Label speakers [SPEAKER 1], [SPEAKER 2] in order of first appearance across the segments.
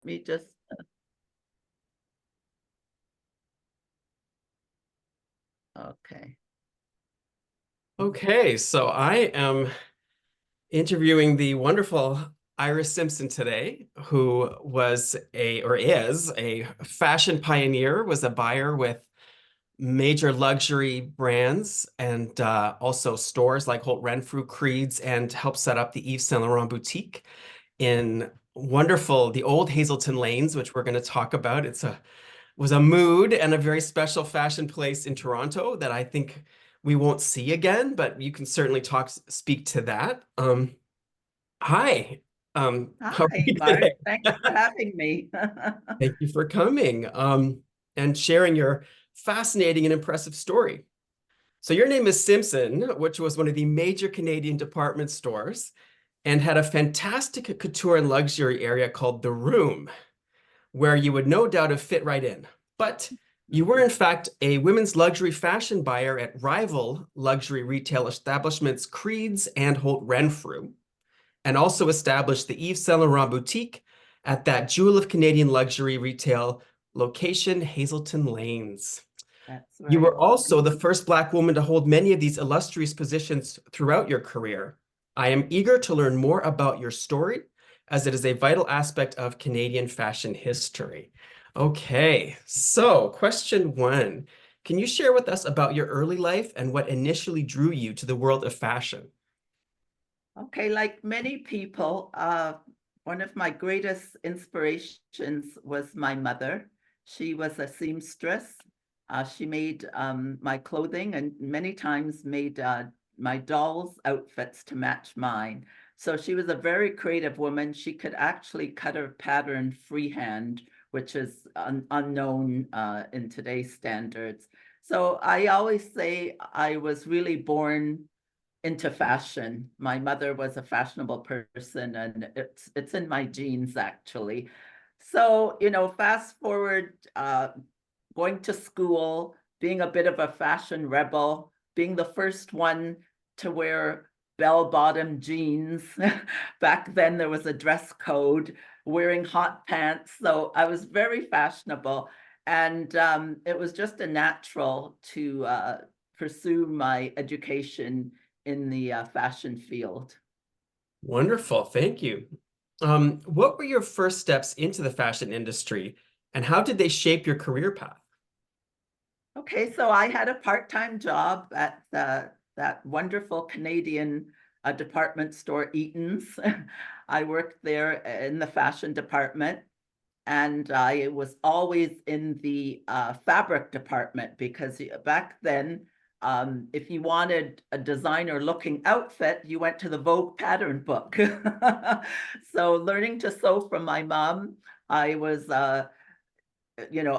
[SPEAKER 1] me just. Okay.
[SPEAKER 2] Okay, so I am interviewing the wonderful Iris Simpson today, who was or is a fashion pioneer, was a buyer with major luxury brands and also stores like Holt Renfrew, Creeds, and helped set up the Yves Saint Laurent boutique in the old Hazelton Lanes, which we're going to talk about. Was a mood and a very special fashion place in Toronto that I think we won't see again, but you can certainly speak to that. Hi, how are
[SPEAKER 1] Hi,
[SPEAKER 2] you
[SPEAKER 1] Mark.
[SPEAKER 2] today?
[SPEAKER 1] Thanks for having me.
[SPEAKER 2] Thank you for coming, and sharing your fascinating and impressive story. So your name is Simpson, which was one of the major Canadian department stores and had a fantastic couture and luxury area called The Room, where you would no doubt have fit right in. But you were, in fact, a women's luxury fashion buyer at rival luxury retail establishments Creeds and Holt Renfrew, and also established the Yves Saint Laurent boutique at that jewel of Canadian luxury retail location, Hazelton Lanes.
[SPEAKER 1] That's
[SPEAKER 2] You
[SPEAKER 1] right.
[SPEAKER 2] were also the first Black woman to hold many of these illustrious positions throughout your career. I am eager to learn more about your story, as it is a vital aspect of Canadian fashion history. Okay, so question one. Can you share with us about your early life and what initially drew you to the world of fashion?
[SPEAKER 1] Okay, like many people, one of my greatest inspirations was my mother. She was a seamstress. She made my clothing and many times made my dolls' outfits to match mine. So she was a very creative woman. She could actually cut her pattern freehand, which is unknown in today's standards. So I always say I was really born into fashion. My mother was a fashionable person, and it's in my genes actually. So, fast forward, going to school, being a bit of a fashion rebel, being the first one to wear bell-bottom jeans. Back then there was a dress code, wearing hot pants. So I was very fashionable. And it was just a natural to pursue my education in the fashion field.
[SPEAKER 2] Wonderful, thank you. What were your first steps into the fashion industry, and how did they shape your career path?
[SPEAKER 1] Okay, so I had a part-time job at that wonderful Canadian department store, Eaton's. I worked there in the fashion department, and I was always in the fabric department because back then, if you wanted a designer-looking outfit, you went to the Vogue pattern book. So learning to sew from my mom, I was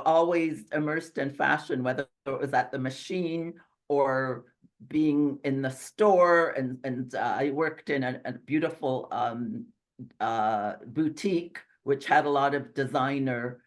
[SPEAKER 1] always immersed in fashion, whether it was at the machine or being in the store. And I worked in a beautiful boutique, which had a lot of designer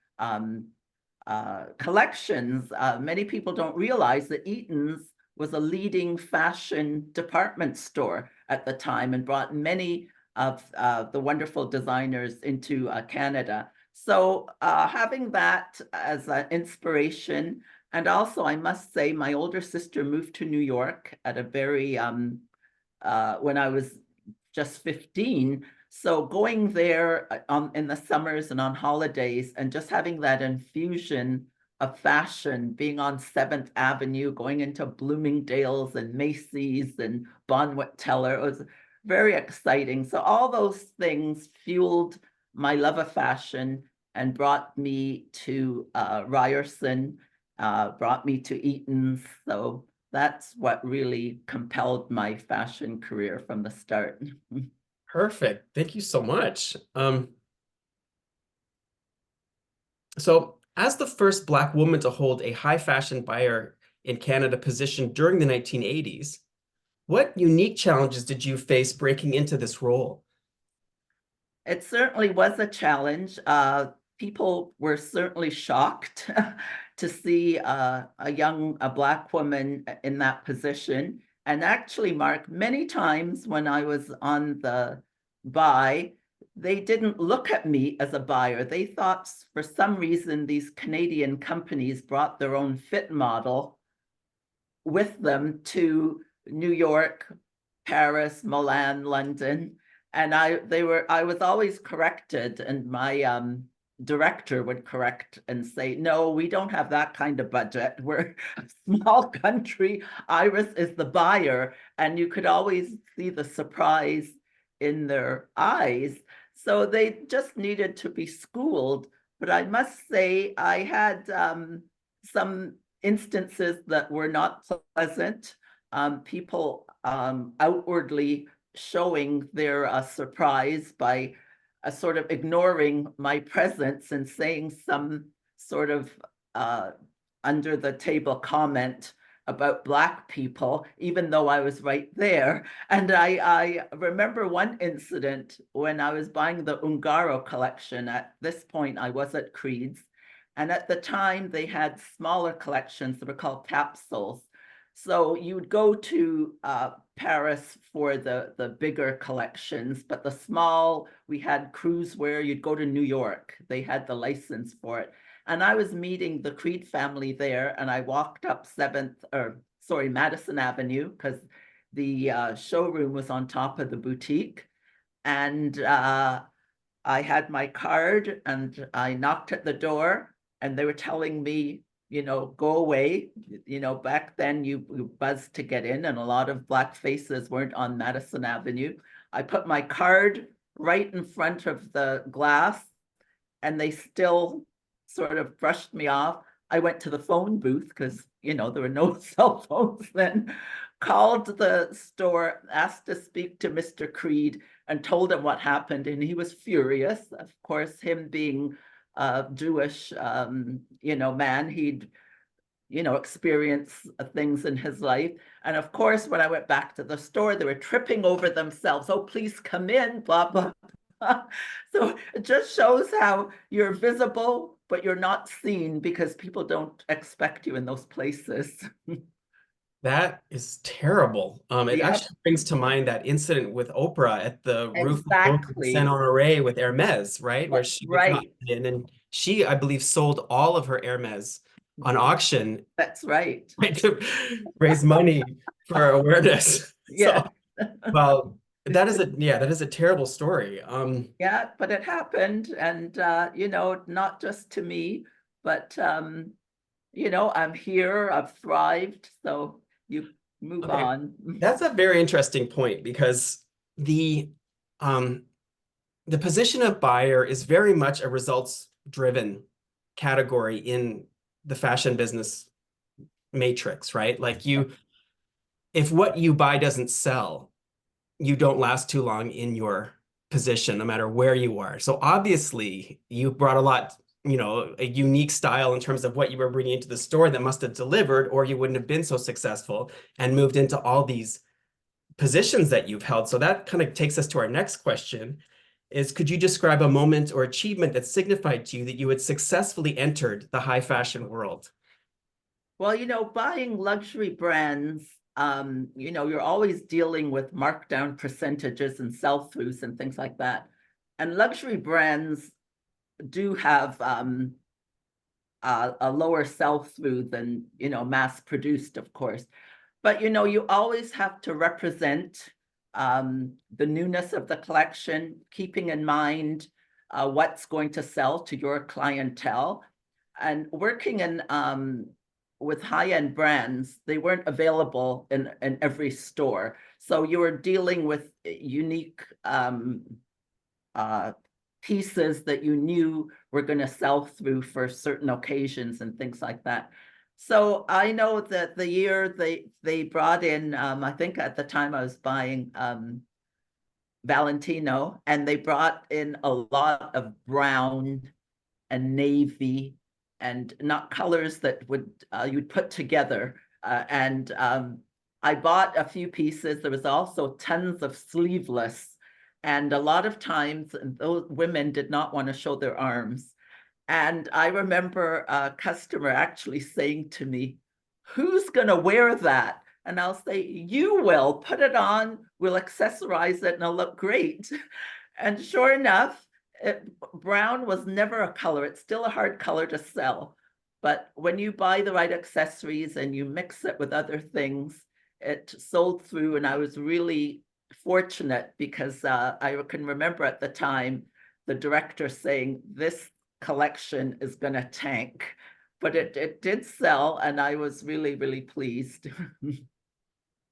[SPEAKER 1] collections. Many people don't realize that Eaton's was a leading fashion department store at the time and brought many of the wonderful designers into Canada. So having that as an inspiration, and also I must say my older sister moved to New York at a very when I was just 15. So going there in the summers and on holidays and just having that infusion of fashion, being on 7th Avenue, going into Bloomingdale's and Macy's and Bonwit Teller, it was very exciting. So all those things fueled my love of fashion and brought me to Ryerson, brought me to Eaton's. So that's what really compelled my fashion career from the start.
[SPEAKER 2] Perfect. Thank you so much. So as the first Black woman to hold a high fashion buyer in Canada position during the 1980s, what unique challenges did you face breaking into this role?
[SPEAKER 1] It certainly was a challenge. People were certainly shocked to see a Black woman in that position. And actually, Mark, many times when I was on the buy, they didn't look at me as a buyer. They thought for some reason these Canadian companies brought their own fit model with them to New York, Paris, Milan, London. And I was always corrected, and my director would correct and say, no, we don't have that kind of budget. We're a small country. Iris is the buyer. And you could always see the surprise in their eyes. So they just needed to be schooled. But I must say, I had some instances that were not pleasant. People outwardly showing their surprise by sort of ignoring my presence and saying some sort of under the table comment about Black people, even though I was right there. And I remember one incident when I was buying the Ungaro collection. At this point, I was at Creed's. And at the time, they had smaller collections that were called capsules. So you would go to Paris for the bigger collections, but the small, we had cruise wear, you'd go to New York. They had the license for it. And I was meeting the Creed family there, and I walked up Madison Avenue, because the showroom was on top of the boutique. And I had my card, and I knocked at the door, and they were telling me, go away. Back then you buzzed to get in, and a lot of Black faces weren't on Madison Avenue. I put my card right in front of the glass, and they still sort of brushed me off. I went to the phone booth because, there were no cell phones then, called the store, asked to speak to Mr. Creed, and told him what happened. And he was furious. Of course, him being a Jewish, man, he'd, experience things in his life. And of course, when I went back to the store, they were tripping over themselves. Oh, please come in, blah, blah, blah. So it just shows how you're visible, but you're not seen because people don't expect you in those places.
[SPEAKER 2] That is terrible. It
[SPEAKER 1] Yep,
[SPEAKER 2] actually brings to mind that incident with Oprah at the roof of Saint
[SPEAKER 1] exactly.
[SPEAKER 2] Honoré with Hermes, right? Where she was not
[SPEAKER 1] Right.
[SPEAKER 2] in, and she, I believe, sold all of her Hermes on auction
[SPEAKER 1] That's right.
[SPEAKER 2] to raise money for awareness.
[SPEAKER 1] Yeah.
[SPEAKER 2] So, well, that is a terrible story.
[SPEAKER 1] Yeah, but it happened. And, not just to me, but, I'm here, I've thrived. So you move
[SPEAKER 2] Okay,
[SPEAKER 1] on.
[SPEAKER 2] that's a very interesting point because um the position of buyer is very much a results driven category in the fashion business matrix, right? Like if what you buy doesn't sell, you don't last too long in your position, no matter where you are. So obviously you brought a unique style in terms of what you were bringing into the store that must have delivered, or you wouldn't have been so successful and moved into all these positions that you've held. So that kind of takes us to our next question is, could you describe a moment or achievement that signified to you that you had successfully entered the high fashion world?
[SPEAKER 1] Well, buying luxury brands, you're always dealing with markdown percentages and sell-throughs and things like that. And luxury brands do have a lower sell-through than, mass-produced, of course. But, you always have to represent the newness of the collection, keeping in mind what's going to sell to your clientele. And working in with high-end brands, they weren't available in every store. So you were dealing with unique pieces that you knew were going to sell through for certain occasions and things like that. So I know that the year they brought in, I think at the time I was buying Valentino, and they brought in a lot of brown and navy, and not colors that would you'd put together. And I bought a few pieces. There was also tons of sleeveless, and a lot of times those women did not want to show their arms. And I remember a customer actually saying to me, "Who's going to wear that?" And I'll say, "You will. Put it on. We'll accessorize it, and it'll look great." And sure enough, brown was never a color. It's still a hard color to sell. But when you buy the right accessories and you mix it with other things, it sold through. And I was really fortunate because I can remember at the time the director saying, this collection is going to tank. But it did sell, and I was really, really pleased.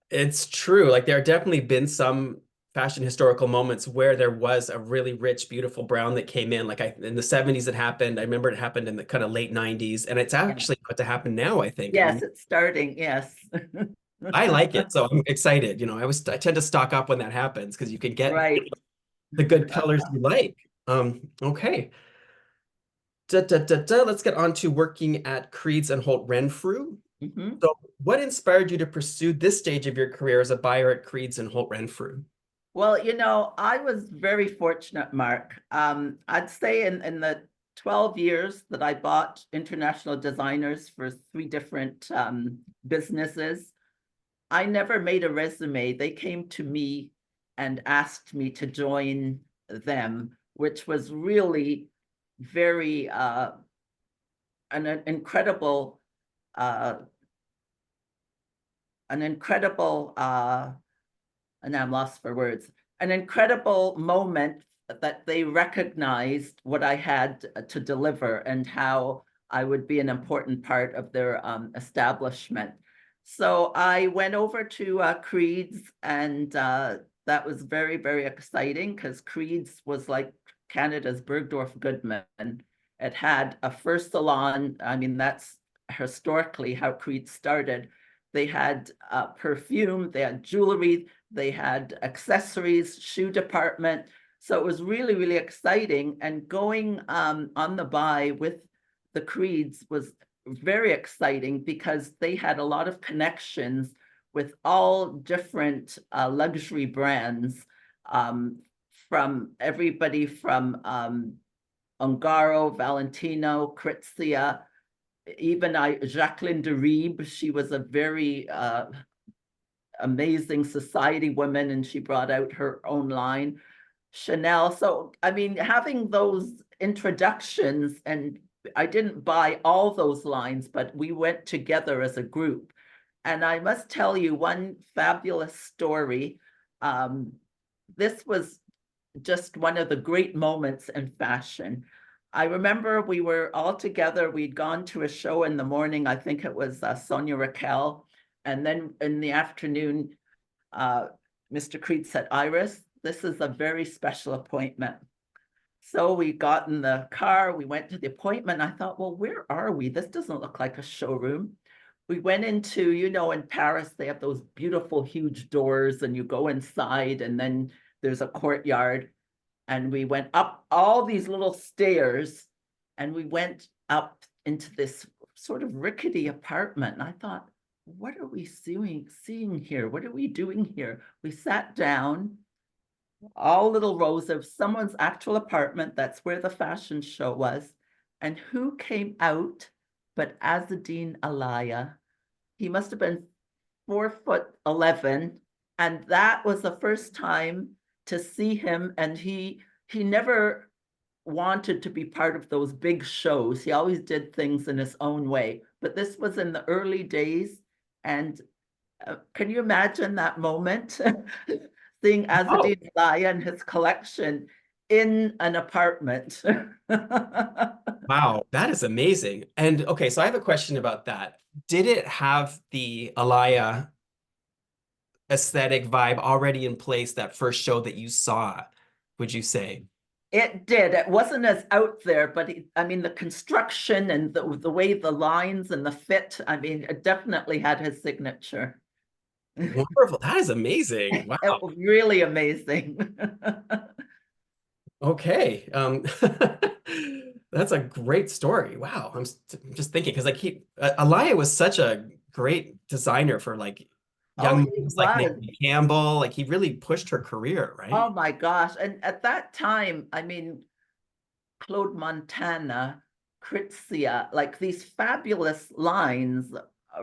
[SPEAKER 2] It's true. Like there have definitely been some fashion historical moments where there was a really rich, beautiful brown that came in. Like in the 70s it happened. I remember it happened in the kind of late 90s. And it's
[SPEAKER 1] Yeah.
[SPEAKER 2] actually about to happen now, I think. I
[SPEAKER 1] Yes,
[SPEAKER 2] mean,
[SPEAKER 1] it's starting. Yes.
[SPEAKER 2] I like it, so I'm excited. I tend to stock up when that happens because you can get
[SPEAKER 1] Right.
[SPEAKER 2] the good colors you like. Okay. Let's get on to working at Creeds and Holt Renfrew.
[SPEAKER 1] Mhm.
[SPEAKER 2] So, what inspired you to pursue this stage of your career as a buyer at Creeds and Holt Renfrew?
[SPEAKER 1] Well, I was very fortunate, Mark. I'd say in the 12 years that I bought international designers for three different businesses, I never made a resume. They came to me and asked me to join them, which was really very an incredible uh, an incredible and I'm lost for words, an incredible moment that they recognized what I had to deliver and how I would be an important part of their establishment. So I went over to Creed's, and that was very, very exciting because Creed's was like Canada's Bergdorf Goodman. It had a first salon. I mean, that's historically how Creed started. They had perfume, they had jewelry, they had accessories, shoe department. So it was really, really exciting. And going on the buy with the Creeds was very exciting because they had a lot of connections with all different luxury brands, from everybody from Ungaro, Valentino, Krizia, even Jacqueline de Riebe. She was a very amazing society woman, and she brought out her own line. Chanel. So, I mean, having those introductions, and I didn't buy all those lines, but we went together as a group. And I must tell you one fabulous story. This was just one of the great moments in fashion. I remember we were all together. We'd gone to a show in the morning. I think it was Sonia Raquel. And then in the afternoon, Mr. Creed said, Iris, this is a very special appointment. So we got in the car, we went to the appointment. I thought, well, where are we? This doesn't look like a showroom. We went into, in Paris, they have those beautiful, huge doors, and you go inside, and then there's a courtyard. And we went up all these little stairs, and we went up into this sort of rickety apartment. And I thought, what are we seeing here? What are we doing here? We sat down, all little rows of someone's actual apartment. That's where the fashion show was. And who came out but Azzedine Alaya? He must have been 4'11", and that was the first time to see him. And he never wanted to be part of those big shows. He always did things in his own way. But this was in the early days, and can you imagine that moment? Seeing
[SPEAKER 2] Oh,
[SPEAKER 1] Azzedine Alaya and his collection in an apartment.
[SPEAKER 2] wow, that is amazing. And okay, so I have a question about that. Did it have the Alaya aesthetic vibe already in place that first show that you saw, would you say?
[SPEAKER 1] It did. It wasn't as out there, but I mean, the construction and the way the lines and the fit, I mean, it definitely had his signature. It
[SPEAKER 2] Wonderful. That is amazing. Wow.
[SPEAKER 1] was really amazing.
[SPEAKER 2] Okay. That's a great story. Wow. Just thinking because Alaya was such a great designer for like
[SPEAKER 1] Oh,
[SPEAKER 2] young
[SPEAKER 1] he
[SPEAKER 2] moms like
[SPEAKER 1] was.
[SPEAKER 2] Naomi Campbell. Like he really pushed her career, right?
[SPEAKER 1] Oh my gosh. And at that time, I mean, Claude Montana, Krizia, like these fabulous lines,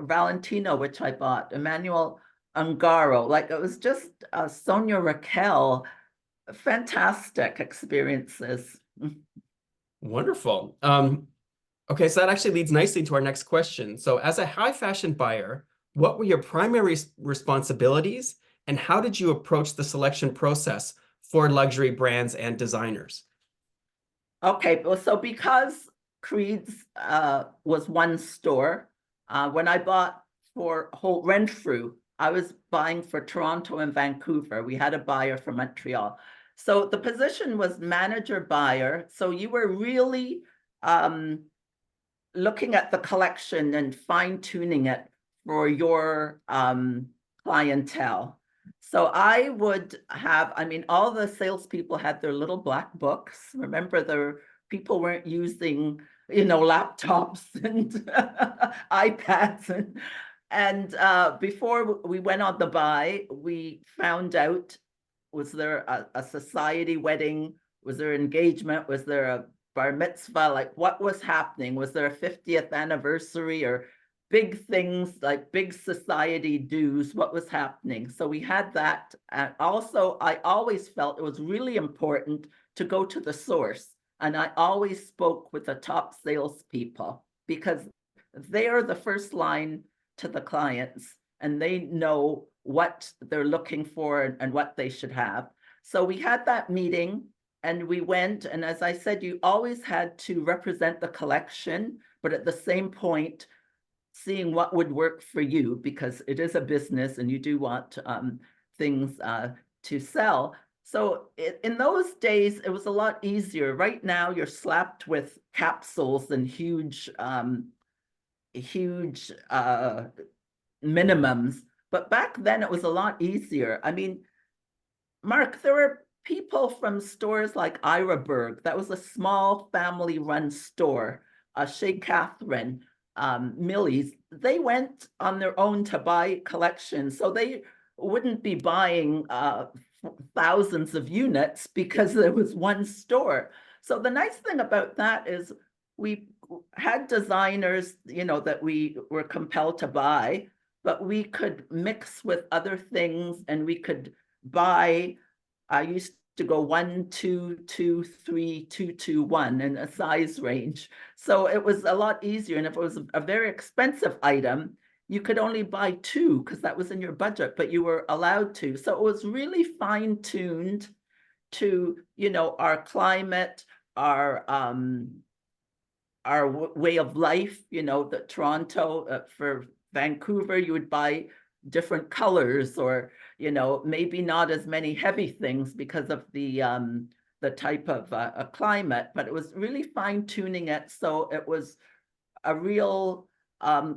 [SPEAKER 1] Valentino, which I bought, Emmanuel Ungaro, like it was just Sonia Raquel. fantastic experiences.
[SPEAKER 2] Wonderful. Okay, so that actually leads nicely to our next question. So as a high fashion buyer, what were your primary responsibilities and how did you approach the selection process for luxury brands and designers?
[SPEAKER 1] Okay, well, so because Creed's was one store, when I bought for Holt Renfrew, I was buying for Toronto and Vancouver. We had a buyer from Montreal. So the position was manager buyer. So you were really looking at the collection and fine tuning it for your clientele. So I would have, I mean, all the salespeople had their little black books. Remember, the people weren't using, laptops and iPads. And before we went on the buy, we found out, was there a society wedding? Was there engagement? Was there a bar mitzvah? Like, what was happening? Was there a 50th anniversary or big things like big society dues? What was happening? So we had that. And also, I always felt it was really important to go to the source. And I always spoke with the top salespeople because they are the first line to the clients and they know what they're looking for and what they should have. So we had that meeting and we went, and as I said, you always had to represent the collection, but at the same point, seeing what would work for you, because it is a business and you do want things to sell. So in those days, it was a lot easier. Right now, you're slapped with capsules and huge minimums. But back then, it was a lot easier. I mean, Mark, there were people from stores like Iraberg. That was a small family-run store. Chez Catherine, Millie's. They went on their own to buy collections, so they wouldn't be buying thousands of units because there was one store. So the nice thing about that is we had designers, that we were compelled to buy, but we could mix with other things and we could buy. I used to go 1, 2, 2, 3, 2, 2, 1 in a size range. So it was a lot easier. And if it was a very expensive item, you could only buy 2 because that was in your budget, but you were allowed to. So it was really fine-tuned to, our climate, our way of life, the Toronto, for Vancouver, you would buy different colors or, maybe not as many heavy things because of the type of a climate, but it was really fine tuning it. So it was a real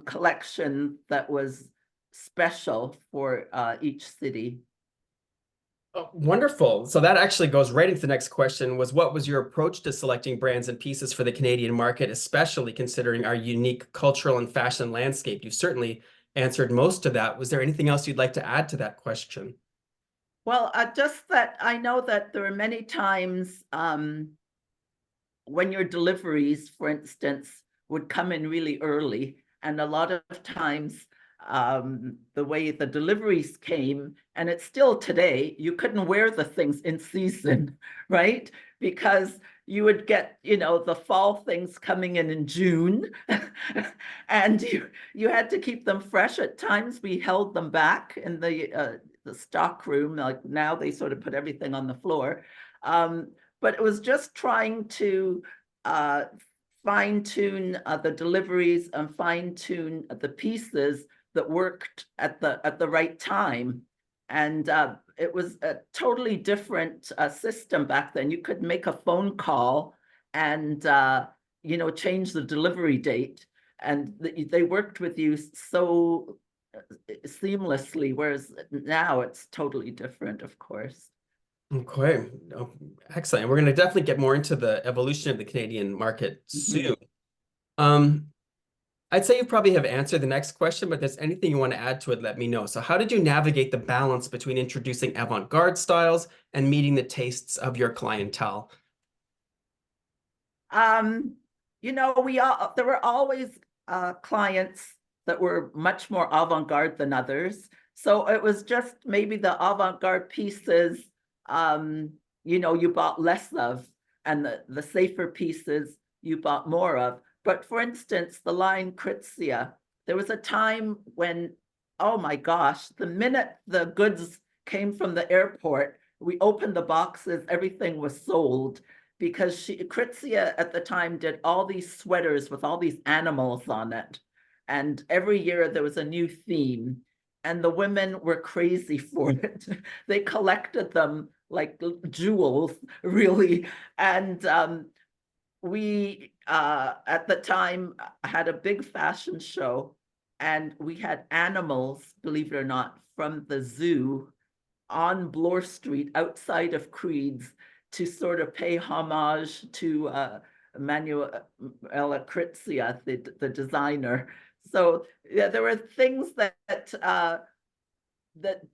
[SPEAKER 1] collection that was special for each city.
[SPEAKER 2] Oh, wonderful. So that actually goes right into the next question was what was your approach to selecting brands and pieces for the Canadian market, especially considering our unique cultural and fashion landscape? You've certainly answered most of that. Was there anything else you'd like to add to that question?
[SPEAKER 1] Well, just that I know that there are many times when your deliveries, for instance, would come in really early, and a lot of times the way the deliveries came, and it's still today, you couldn't wear the things in season, right? Because you would get, the fall things coming in June, and you had to keep them fresh. At times, we held them back in the stock room. Like now, they sort of put everything on the floor. But it was just trying to fine tune the deliveries and fine tune the pieces that worked at the right time. And it was a totally different system back then. You could make a phone call and change the delivery date, and they worked with you so seamlessly, whereas now it's totally different, of course.
[SPEAKER 2] Okay, oh, excellent. We're going to definitely get more into the evolution of the Canadian market soon. I'd say you probably have answered the next question, but if there's anything you want to add to it, let me know. So how did you navigate the balance between introducing avant-garde styles and meeting the tastes of your clientele?
[SPEAKER 1] There were always clients that were much more avant-garde than others. So it was just maybe the avant-garde pieces you bought less of, and the safer pieces you bought more of. But for instance, the line Kritzia, there was a time when, oh my gosh, the minute the goods came from the airport, we opened the boxes, everything was sold, because Kritzia at the time did all these sweaters with all these animals on it. And every year there was a new theme, and the women were crazy for it. They collected them like jewels, really. And we, at the time, had a big fashion show, and we had animals, believe it or not, from the zoo on Bloor Street outside of Creed's to sort of pay homage to Manuela Kritzia, the designer. So yeah, there were things that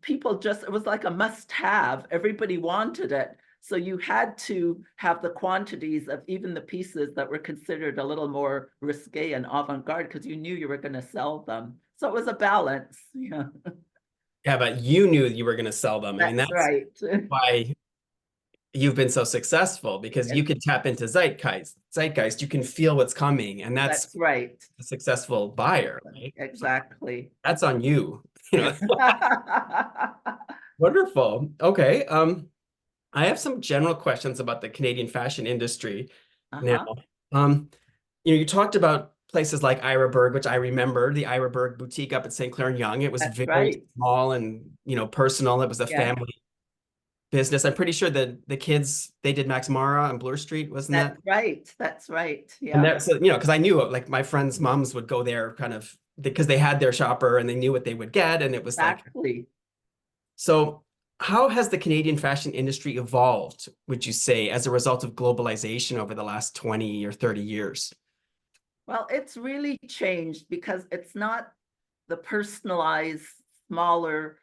[SPEAKER 1] people just, it was like a must-have. Everybody wanted it. So you had to have the quantities of even the pieces that were considered a little more risque and avant-garde, because you knew you were going to sell them. So it was a balance. Yeah,
[SPEAKER 2] Yeah, but you knew you were going to sell them. I mean,
[SPEAKER 1] that's
[SPEAKER 2] that's
[SPEAKER 1] right.
[SPEAKER 2] why you've been so successful, because you could tap into zeitgeist. You can feel what's coming, and that's
[SPEAKER 1] That's right.
[SPEAKER 2] a successful buyer, right? So
[SPEAKER 1] Exactly.
[SPEAKER 2] that's on you. You know,
[SPEAKER 1] Uh-huh.
[SPEAKER 2] wonderful. Okay. I have some general questions about the Canadian fashion industry now. You talked about places like Ira Berg, which I remember, the Ira Berg boutique up at St. Clair and Yonge. It was
[SPEAKER 1] That's
[SPEAKER 2] very
[SPEAKER 1] right.
[SPEAKER 2] small and, personal. It was a
[SPEAKER 1] Yeah,
[SPEAKER 2] family business. I'm pretty sure that the kids, they did Max Mara on Bloor Street, wasn't that?
[SPEAKER 1] that's right. That's right.
[SPEAKER 2] And
[SPEAKER 1] Yeah,
[SPEAKER 2] that's, because I knew like my friends' moms would go there kind of because they had their shopper and they knew what they would get. And it was like,
[SPEAKER 1] exactly.
[SPEAKER 2] so how has the Canadian fashion industry evolved, would you say, as a result of globalization over the last 20 or 30 years?
[SPEAKER 1] Well, it's really changed because it's not the personalized, smaller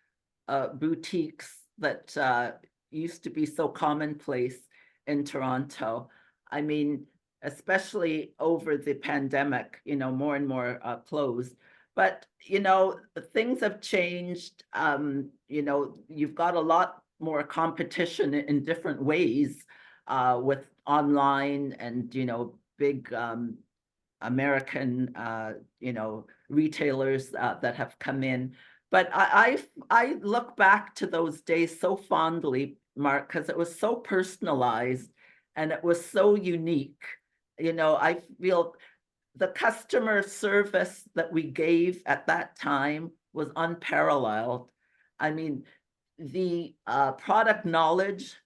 [SPEAKER 1] boutiques that used to be so commonplace in Toronto. I mean, especially over the pandemic, more and more closed. But, things have changed. You've got a lot more competition in different ways with online and, big American, retailers that have come in. But I look back to those days so fondly, Mark, because it was so personalized and it was so unique. I feel the customer service that we gave at that time was unparalleled. I mean, the product knowledge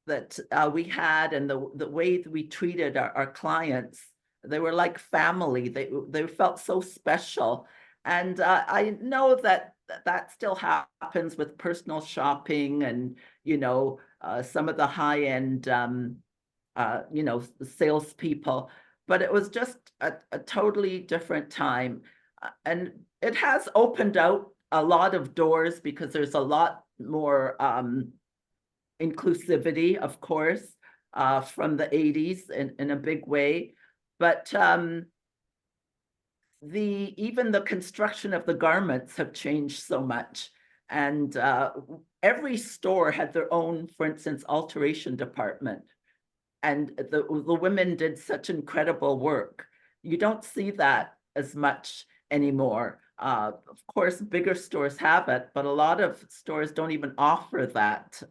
[SPEAKER 1] that we had and the way that we treated our clients, they were like family. They felt so special. And I know that still happens with personal shopping and, some of the high end, salespeople. But it was just a totally different time. And it has opened out a lot of doors because there's a lot more inclusivity, of course, from the 80s in a big way. But even the construction of the garments have changed so much. And every store had their own, for instance, alteration department. And the women did such incredible work. You don't see that as much anymore. Of course, bigger stores have it, but a lot of stores don't even offer that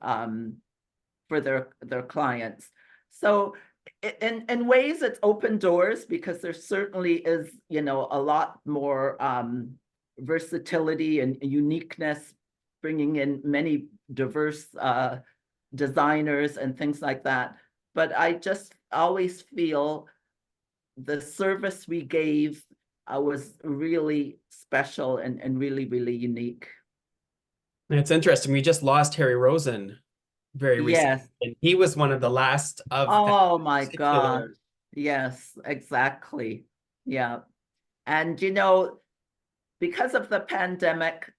[SPEAKER 1] for their clients. So in ways, it's open doors because there certainly is, a lot more versatility and uniqueness, bringing in many diverse designers and things like that. But I just always feel the service we gave was really special and really, really unique.
[SPEAKER 2] It's interesting. We just lost Harry Rosen very recently,
[SPEAKER 1] Yes.
[SPEAKER 2] and he was one of the last of that
[SPEAKER 1] Oh my gosh.
[SPEAKER 2] particular.
[SPEAKER 1] Yes, exactly. Yeah. And because of the pandemic,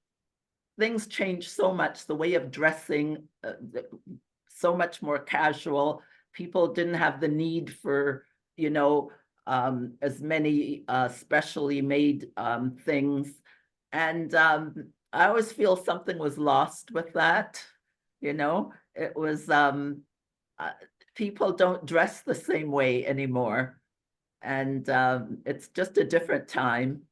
[SPEAKER 1] things changed so much, the way of dressing, so much more casual. People didn't have the need for, as many specially made things. And I always feel something was lost with that. It was people don't dress the same way anymore. And it's just a different time.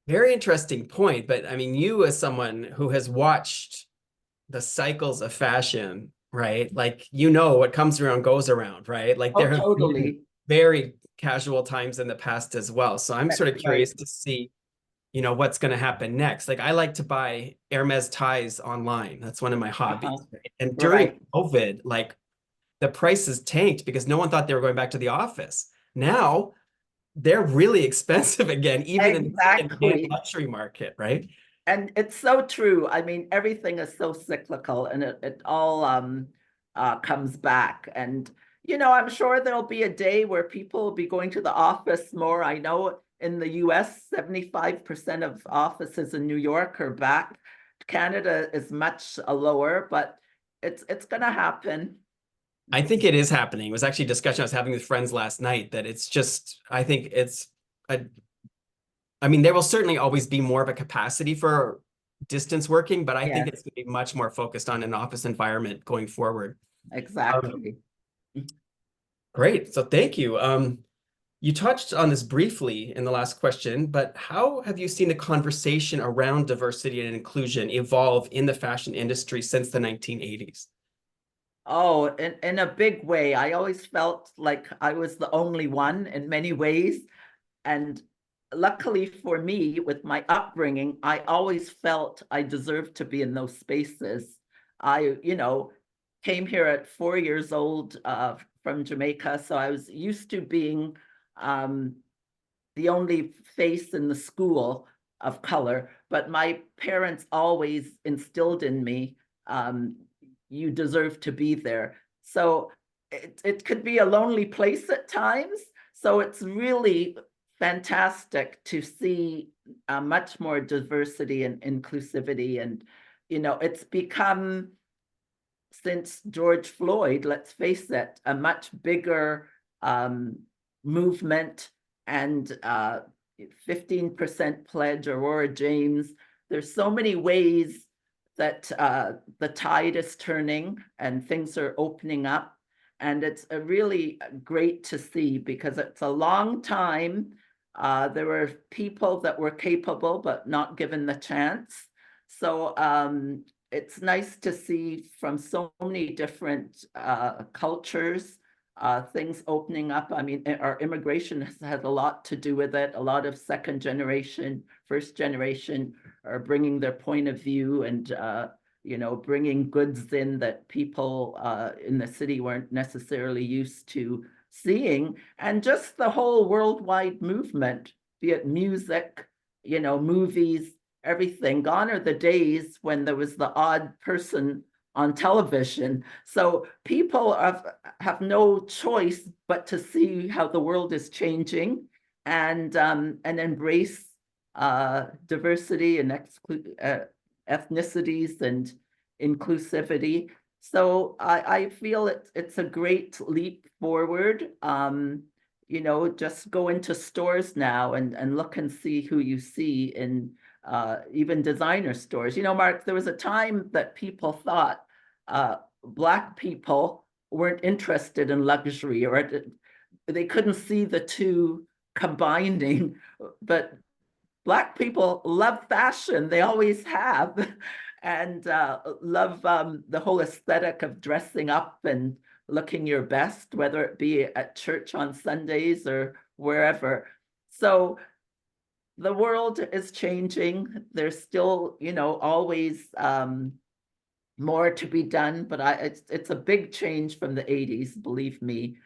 [SPEAKER 2] Very interesting point. But I mean, you as someone who has watched the cycles of fashion, right? Like, you know, what comes around goes around, right? Like
[SPEAKER 1] Oh,
[SPEAKER 2] there have been
[SPEAKER 1] totally.
[SPEAKER 2] very casual times in the past as well. So I'm
[SPEAKER 1] That's
[SPEAKER 2] sort of
[SPEAKER 1] right.
[SPEAKER 2] curious to see, you know, what's going to happen next. Like I like to buy Hermes ties online. That's one of my
[SPEAKER 1] Uh-huh.
[SPEAKER 2] hobbies. Right? And during
[SPEAKER 1] Right.
[SPEAKER 2] COVID, like the prices tanked because no one thought they were going back to the office. Now they're really expensive again, even in the second-hand
[SPEAKER 1] Exactly.
[SPEAKER 2] luxury market, right?
[SPEAKER 1] And it's so true. I mean, everything is so cyclical and it all comes back. And, you know, I'm sure there'll be a day where people will be going to the office more. I know in the US, 75% of offices in New York are back. Canada is much lower, but it's gonna happen.
[SPEAKER 2] I think it is happening. It was actually a discussion I was having with friends last night that it's just, I think it's a, I mean, there will certainly always be more of a capacity for distance working, but I think
[SPEAKER 1] Yes,
[SPEAKER 2] it's going to be much more focused on an office environment going forward. Um,
[SPEAKER 1] exactly.
[SPEAKER 2] Great. So thank you. You touched on this briefly in the last question, but how have you seen the conversation around diversity and inclusion evolve in the fashion industry since the 1980s?
[SPEAKER 1] Oh, in a big way. I always felt like I was the only one in many ways. And luckily for me, with my upbringing, I always felt I deserved to be in those spaces. I, you know, came here at 4 years old from Jamaica, so I was used to being um, the only face in the school of color. But my parents always instilled in me, um, you deserve to be there. So it could be a lonely place at times. So it's really fantastic to see much more diversity and inclusivity. And, you know, it's become, since George Floyd, let's face it, a much bigger um, movement and 15% pledge, Aurora James. There's so many ways that the tide is turning and things are opening up. And it's a really great to see because it's a long time. There were people that were capable but not given the chance. So it's nice to see from so many different cultures, things opening up. I mean, our immigration has had a lot to do with it. A lot of second generation, first generation are bringing their point of view and, you know, bringing goods in that people in the city weren't necessarily used to seeing. And just the whole worldwide movement, be it music, you know, movies, everything. Gone are the days when there was the odd person on television. So people have no choice but to see how the world is changing and embrace diversity and ethnicities and inclusivity. So I feel it's a great leap forward. You know, just go into stores now and look and see who you see in even designer stores. You know, Mark, there was a time that people thought Black people weren't interested in luxury or they couldn't see the two combining, but Black people love fashion. They always have, and love the whole aesthetic of dressing up and looking your best, whether it be at church on Sundays or wherever. So the world is changing. There's still, you know, always more to be done, but it's a big change from the 80s, believe me.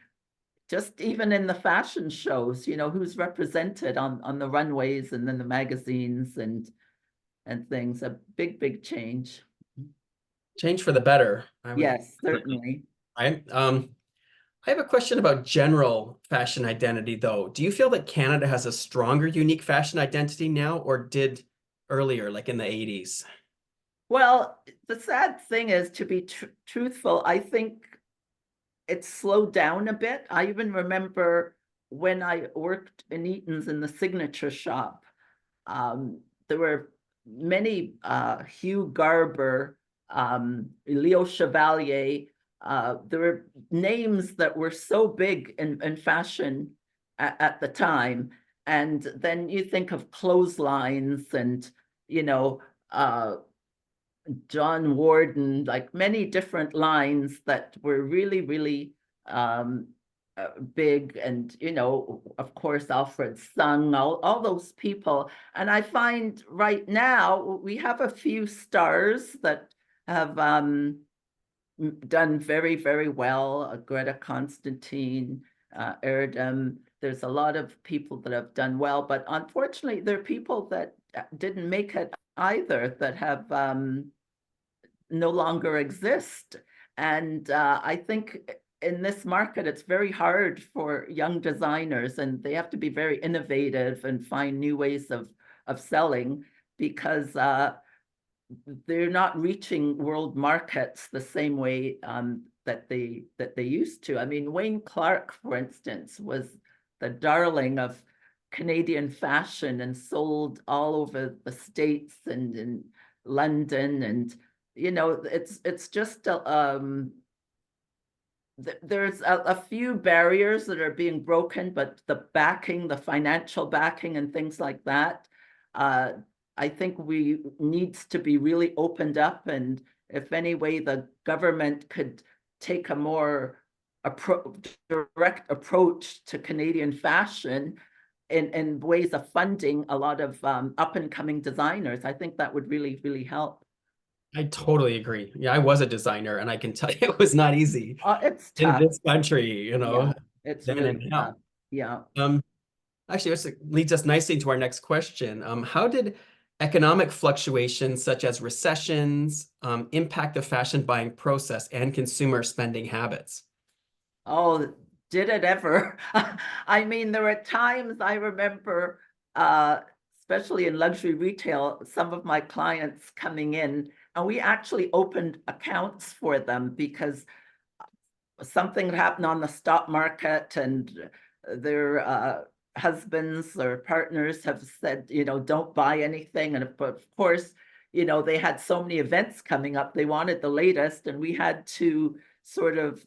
[SPEAKER 1] Just even in the fashion shows, you know, who's represented on the runways and then the magazines and things, a big change.
[SPEAKER 2] Change for the better, I would.
[SPEAKER 1] Yes, certainly.
[SPEAKER 2] I I have a question about general fashion identity, though. Do you feel that Canada has a stronger, unique fashion identity now, or did earlier, like in the 80s?
[SPEAKER 1] Well, the sad thing is, to be truthful, I think it's slowed down a bit. I even remember when I worked in Eaton's in the signature shop, there were many Hugh Garber, Leo Chevalier, there were names that were so big in fashion at the time. And then you think of clotheslines and, you know, John Warden, like many different lines that were really, really um, big. And, you know, of course, Alfred Sung, all those people. And I find right now we have a few stars that have done very, very well. Greta Constantine, Erdem. There's a lot of people that have done well, but unfortunately, there are people that didn't make it either that have no longer exist. And I think in this market, it's very hard for young designers, and they have to be very innovative and find new ways of selling, because they're not reaching world markets the same way that they used to. I mean, Wayne Clark, for instance, was the darling of Canadian fashion and sold all over the States and in London. And, you know, it's just there's a few barriers that are being broken, but the backing, the financial backing and things like that, I think we needs to be really opened up. And if any way the government could take a more direct approach to Canadian fashion in ways of funding a lot of up and coming designers, I think that would really, really help.
[SPEAKER 2] I totally agree. Yeah, I was a designer, and I can tell you it was not easy
[SPEAKER 1] It's
[SPEAKER 2] in
[SPEAKER 1] tough.
[SPEAKER 2] this country, you
[SPEAKER 1] Yeah,
[SPEAKER 2] know,
[SPEAKER 1] it's
[SPEAKER 2] then
[SPEAKER 1] really
[SPEAKER 2] and
[SPEAKER 1] tough.
[SPEAKER 2] now.
[SPEAKER 1] Yeah.
[SPEAKER 2] Um, Actually, this leads us nicely to our next question. How did economic fluctuations such as recessions impact the fashion buying process and consumer spending habits?
[SPEAKER 1] Oh, did it ever? I mean, there were times I remember, uh, especially in luxury retail, some of my clients coming in, and we actually opened accounts for them because something had happened on the stock market, and their husbands or partners have said, you know, don't buy anything. And of course, you know, they had so many events coming up, they wanted the latest, and we had to sort of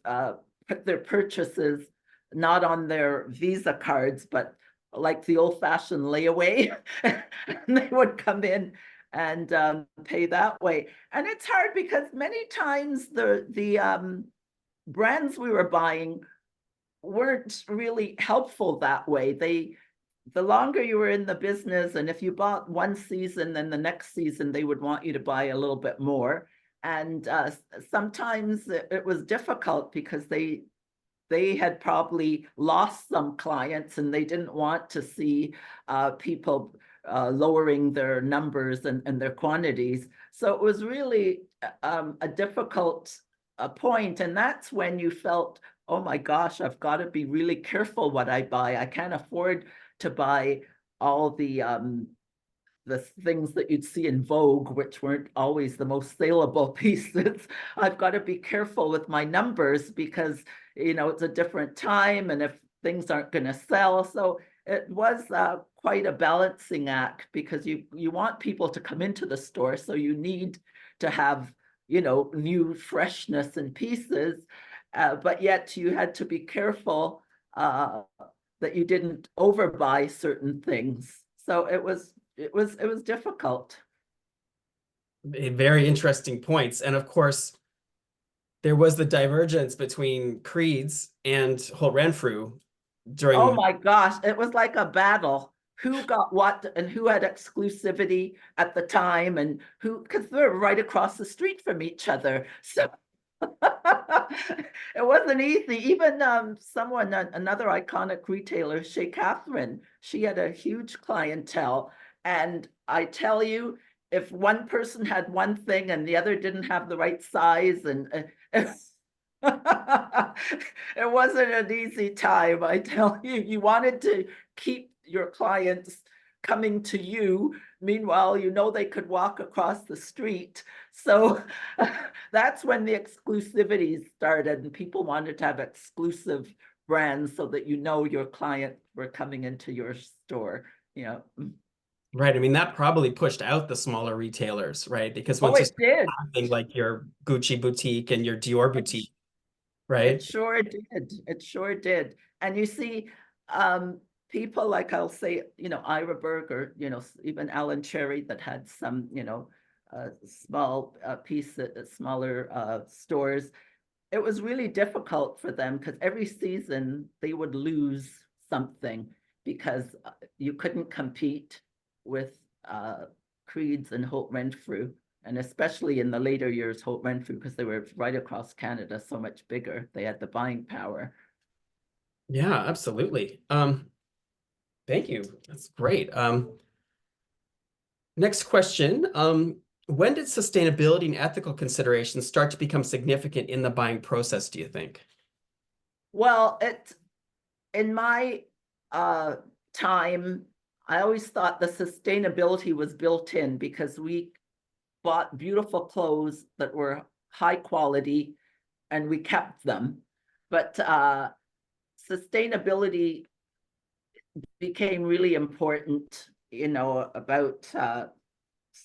[SPEAKER 1] put their purchases not on their Visa cards, but like the old-fashioned layaway. And they would come in and pay that way. And it's hard because many times the brands we were buying weren't really helpful that way. The longer you were in the business, and if you bought one season, then the next season they would want you to buy a little bit more. And sometimes it was difficult because they had probably lost some clients, and they didn't want to see people lowering their numbers and their quantities. So it was really a difficult point. And that's when you felt, oh my gosh, I've got to be really careful what I buy. I can't afford to buy all the things that you'd see in Vogue, which weren't always the most saleable pieces. I've got to be careful with my numbers because, you know, it's a different time, and if things aren't going to sell. So it was quite a balancing act, because you want people to come into the store, so you need to have, you know, new freshness and pieces, but yet you had to be careful that you didn't overbuy certain things. So it was difficult.
[SPEAKER 2] Very interesting points. And of course, there was the divergence between creeds and Holt Renfrew
[SPEAKER 1] Oh
[SPEAKER 2] during.
[SPEAKER 1] my gosh, it was like a battle. Who got what and who had exclusivity at the time, and who, because they're right across the street from each other. So it wasn't easy. Even someone, another iconic retailer, Shea Catherine, she had a huge clientele. And I tell you, if one person had one thing and the other didn't have the right size, and it wasn't an easy time, I tell you. You wanted to keep your clients coming to you. Meanwhile, you know, they could walk across the street. So that's when the exclusivity started, and people wanted to have exclusive brands so that, you know, your clients were coming into your store, you know.
[SPEAKER 2] Right. I mean, that probably pushed out the smaller retailers, right? Because
[SPEAKER 1] Oh,
[SPEAKER 2] once you
[SPEAKER 1] it
[SPEAKER 2] start
[SPEAKER 1] did.
[SPEAKER 2] having like your Gucci boutique and your Dior boutique, right?
[SPEAKER 1] It sure did. It sure did. And you see, people like I'll say, Ira Berger, even Alan Cherry that had some, small smaller stores. It was really difficult for them because every season they would lose something because you couldn't compete with Creeds and Holt Renfrew, and especially in the later years, Holt Renfrew, because they were right across Canada, so much bigger. They had the buying power.
[SPEAKER 2] Yeah, absolutely. Thank you. That's great. Next question. When did sustainability and ethical considerations start to become significant in the buying process, do you think?
[SPEAKER 1] Well, in my time, I always thought the sustainability was built in because we bought beautiful clothes that were high quality and we kept them. But sustainability became really important, about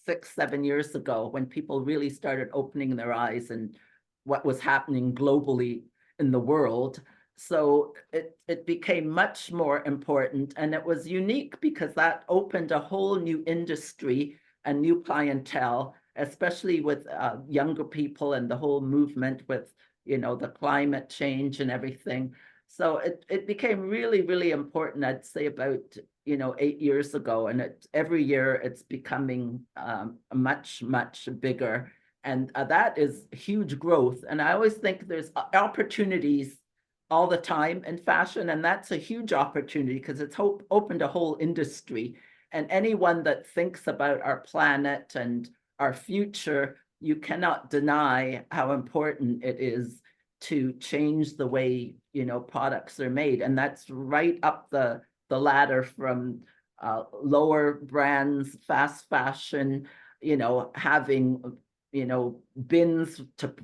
[SPEAKER 1] 6, 7 years ago when people really started opening their eyes and what was happening globally in the world. So it became much more important, and it was unique because that opened a whole new industry and new clientele, especially with younger people and the whole movement with the climate change and everything. So it became really, really important, I'd say about 8 years ago, and every year it's becoming much, much bigger. And that is huge growth. And I always think there's opportunities all the time in fashion, and that's a huge opportunity because it's opened a whole industry. And anyone that thinks about our planet and our future, you cannot deny how important it is to change the way products are made. And that's right up the ladder from lower brands, fast fashion, having bins to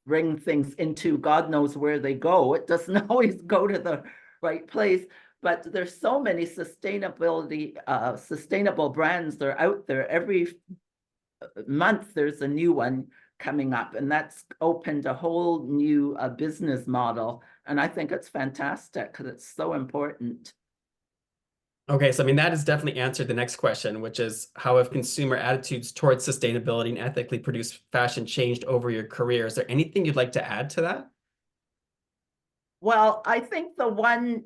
[SPEAKER 1] bring things into. God knows where they go. It doesn't always go to the right place. But there's so many sustainable brands that are out there. Every month there's a new one coming up, and that's opened a whole new business model. And I think it's fantastic because it's so important.
[SPEAKER 2] Okay, so I mean, that has definitely answered the next question, which is how have consumer attitudes towards sustainability and ethically produced fashion changed over your career? Is there anything you'd like to add to that?
[SPEAKER 1] Well, I think the one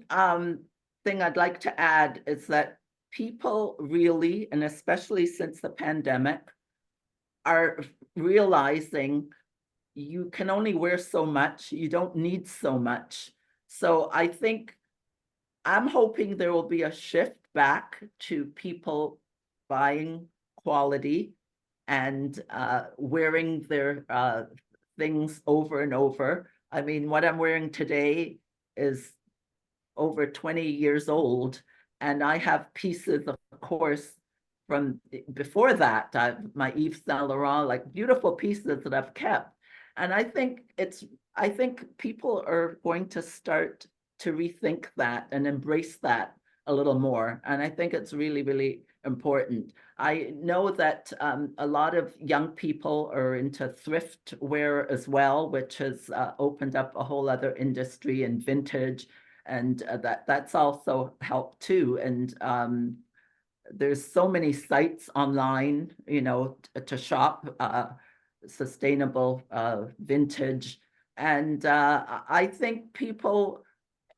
[SPEAKER 1] thing I'd like to add is that people really, and especially since the pandemic, are realizing you can only wear so much, you don't need so much. So I think I'm hoping there will be a shift back to people buying quality and wearing their things over and over. I mean, what I'm wearing today is over 20 years old, and I have pieces, of course, from before that. My Yves Saint Laurent, like beautiful pieces that I've kept. And I think people are going to start to rethink that and embrace that a little more. And I think it's really, really important. I know that a lot of young people are into thrift wear as well, which has opened up a whole other industry in vintage, and that's also helped too. And there's so many sites online, to shop sustainable vintage, and I think people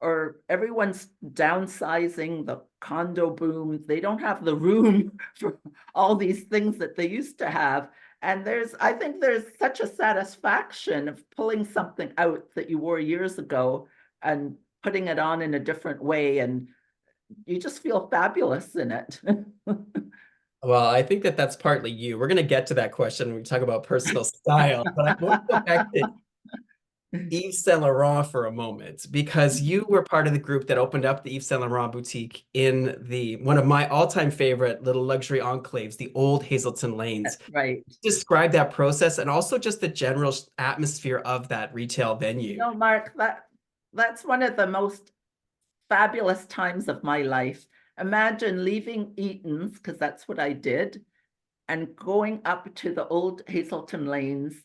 [SPEAKER 1] or everyone's downsizing, the condo boom. They don't have the room for all these things that they used to have. And I think there's such a satisfaction of pulling something out that you wore years ago and putting it on in a different way. And you just feel fabulous in it.
[SPEAKER 2] Well, I think that that's partly you. We're going to get to that question when we talk about personal style, but I want to go back to Yves Saint Laurent for a moment because you were part of the group that opened up the Yves Saint Laurent boutique in one of my all-time favorite little luxury enclaves, the old Hazelton Lanes.
[SPEAKER 1] Right.
[SPEAKER 2] Describe that process and also just the general atmosphere of that retail venue.
[SPEAKER 1] Mark, that's one of the most fabulous times of my life. Imagine leaving Eaton's, because that's what I did, and going up to the old Hazelton Lanes.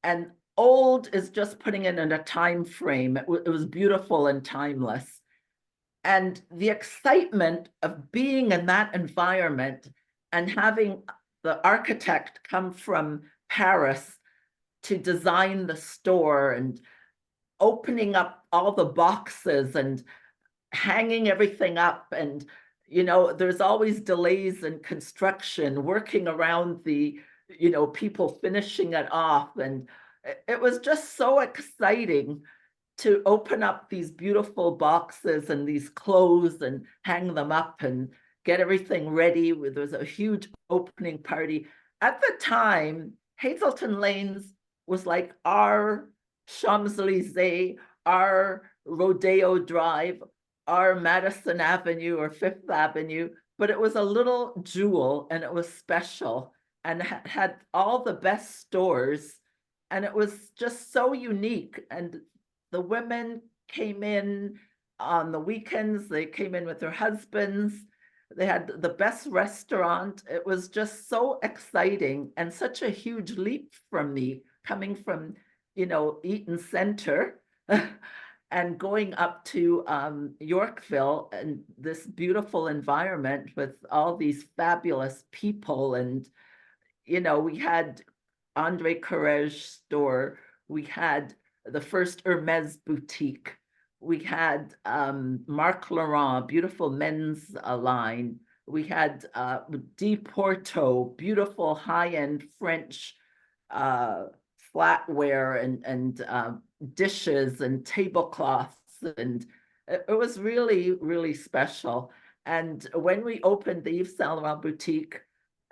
[SPEAKER 1] And old is just putting it in a time frame. It was beautiful and timeless. And the excitement of being in that environment and having the architect come from Paris to design the store and opening up all the boxes and hanging everything up. And, there's always delays in construction, working around the, people finishing it off. And it was just so exciting to open up these beautiful boxes and these clothes and hang them up and get everything ready. There was a huge opening party. At the time, Hazelton Lanes was like our Champs-Élysées, our Rodeo Drive, our Madison Avenue or Fifth Avenue, but it was a little jewel and it was special and had all the best stores. And it was just so unique. And the women came in on the weekends, they came in with their husbands. They had the best restaurant. It was just so exciting and such a huge leap from me coming from, Eaton Center and going up to Yorkville and this beautiful environment with all these fabulous people. And, we had Andre Courage store. We had the first Hermes boutique. We had Marc Laurent, beautiful men's line. We had De Porto, beautiful high-end French flatware and dishes and tablecloths. And it was really, really special. And when we opened the Yves Saint Laurent boutique,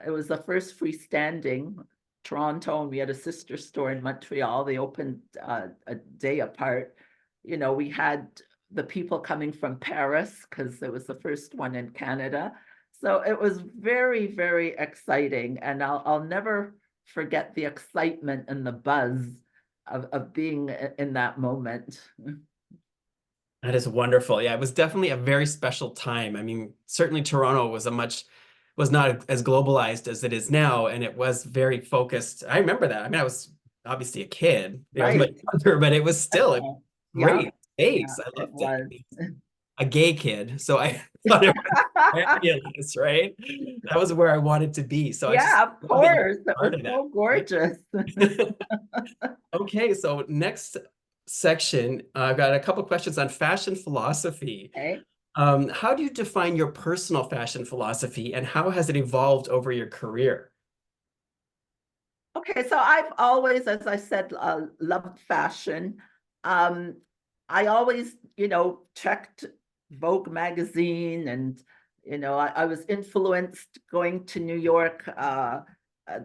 [SPEAKER 1] it was the first freestanding Toronto, and we had a sister store in Montreal. They opened a day apart. We had the people coming from Paris because it was the first one in Canada. So it was very, very exciting. And I'll never forget the excitement and the buzz of being in that moment.
[SPEAKER 2] That is wonderful. Yeah, it was definitely a very special time. I mean, certainly Toronto was not as globalized as it is now, and it was very focused. I remember that. I mean, I was obviously a kid, I was much
[SPEAKER 1] Right.
[SPEAKER 2] younger, but it was still a
[SPEAKER 1] Yeah,
[SPEAKER 2] great space.
[SPEAKER 1] yeah,
[SPEAKER 2] I
[SPEAKER 1] it
[SPEAKER 2] loved it.
[SPEAKER 1] was.
[SPEAKER 2] A gay kid, so I thought it was fabulous, right? That was where I wanted to be. So I just
[SPEAKER 1] Yeah, of
[SPEAKER 2] love that you
[SPEAKER 1] course.
[SPEAKER 2] were
[SPEAKER 1] It
[SPEAKER 2] part
[SPEAKER 1] was
[SPEAKER 2] of that,
[SPEAKER 1] so
[SPEAKER 2] right?
[SPEAKER 1] gorgeous.
[SPEAKER 2] Okay, so next section, I've got a couple questions on fashion philosophy.
[SPEAKER 1] Okay.
[SPEAKER 2] How do you define your personal fashion philosophy and how has it evolved over your career?
[SPEAKER 1] Okay, so I've always, as I said, loved fashion. Um, I always, checked Vogue magazine and, I was influenced going to New York,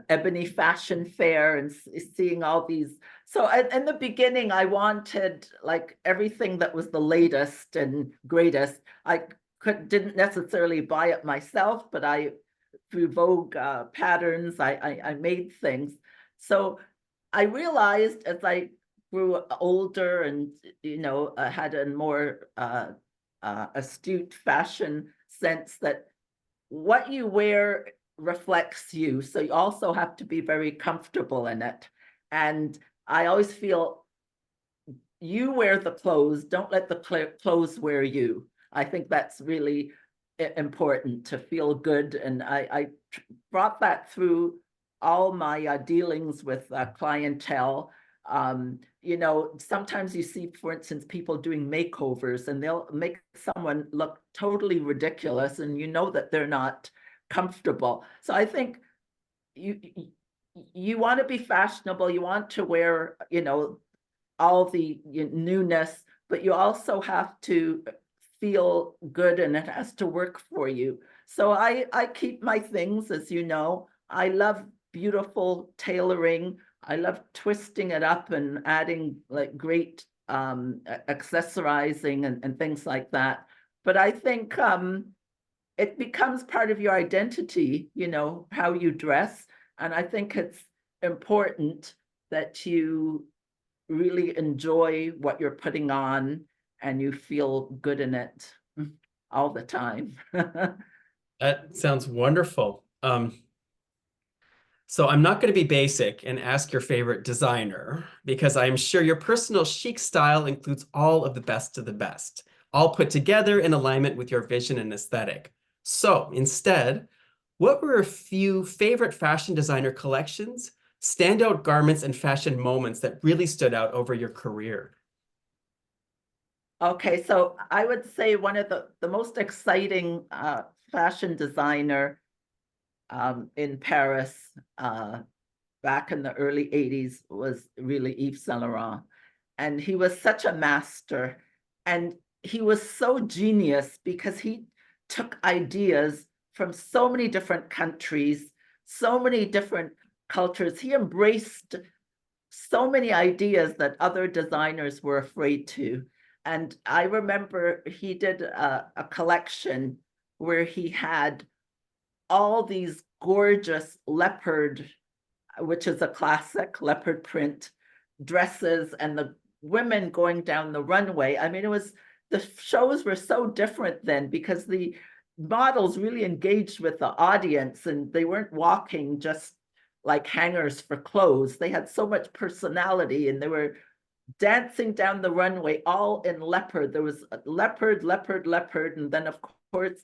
[SPEAKER 1] Ebony Fashion Fair and seeing all these. So in the beginning, I wanted like everything that was the latest and greatest. I didn't necessarily buy it myself, but through Vogue patterns, I made things. So I realized as I grew older and had a more astute fashion sense that what you wear reflects you. So you also have to be very comfortable in it. And I always feel you wear the clothes, don't let the clothes wear you. I think that's really important to feel good. And I brought that through all my dealings with clientele. Sometimes you see, for instance, people doing makeovers and they'll make someone look totally ridiculous and you know that they're not comfortable. So I think you you want to be fashionable, you want to wear, all the newness, but you also have to feel good and it has to work for you. So I keep my things, as you know. I love beautiful tailoring. I love twisting it up and adding like great accessorizing and things like that. But I think it becomes part of your identity, how you dress. And I think it's important that you really enjoy what you're putting on and you feel good in it all the time.
[SPEAKER 2] That sounds wonderful. So I'm not going to be basic and ask your favorite designer because I'm sure your personal chic style includes all of the best of the best, all put together in alignment with your vision and aesthetic. So instead, what were a few favorite fashion designer collections, standout garments, and fashion moments that really stood out over your career?
[SPEAKER 1] Okay, so I would say one of the most exciting fashion designer in Paris back in the early 80s was really Yves Saint Laurent. And he was such a master. And he was so genius because he took ideas from so many different countries, so many different cultures. He embraced so many ideas that other designers were afraid to. And I remember he did a collection where he had all these gorgeous leopard, which is a classic leopard print dresses, and the women going down the runway. I mean, the shows were so different then because the models really engaged with the audience and they weren't walking just like hangers for clothes. They had so much personality and they were dancing down the runway all in leopard. There was leopard, leopard, leopard. And then, of course,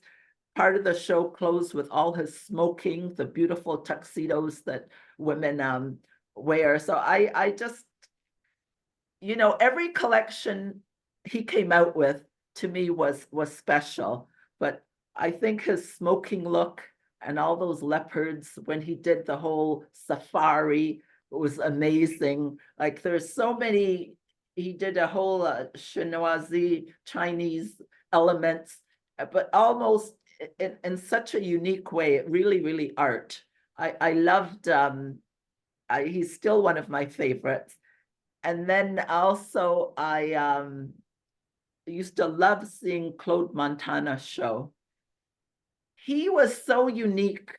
[SPEAKER 1] part of the show closed with all his smoking, the beautiful tuxedos that women wear. So I just, every collection he came out with to me was special. But I think his smoking look and all those leopards when he did the whole safari was amazing. Like there's so many, he did a whole chinoiserie Chinese elements, but almost in such a unique way, really, really art. I loved, he's still one of my favorites. And then also I used to love seeing Claude Montana's show. He was so unique,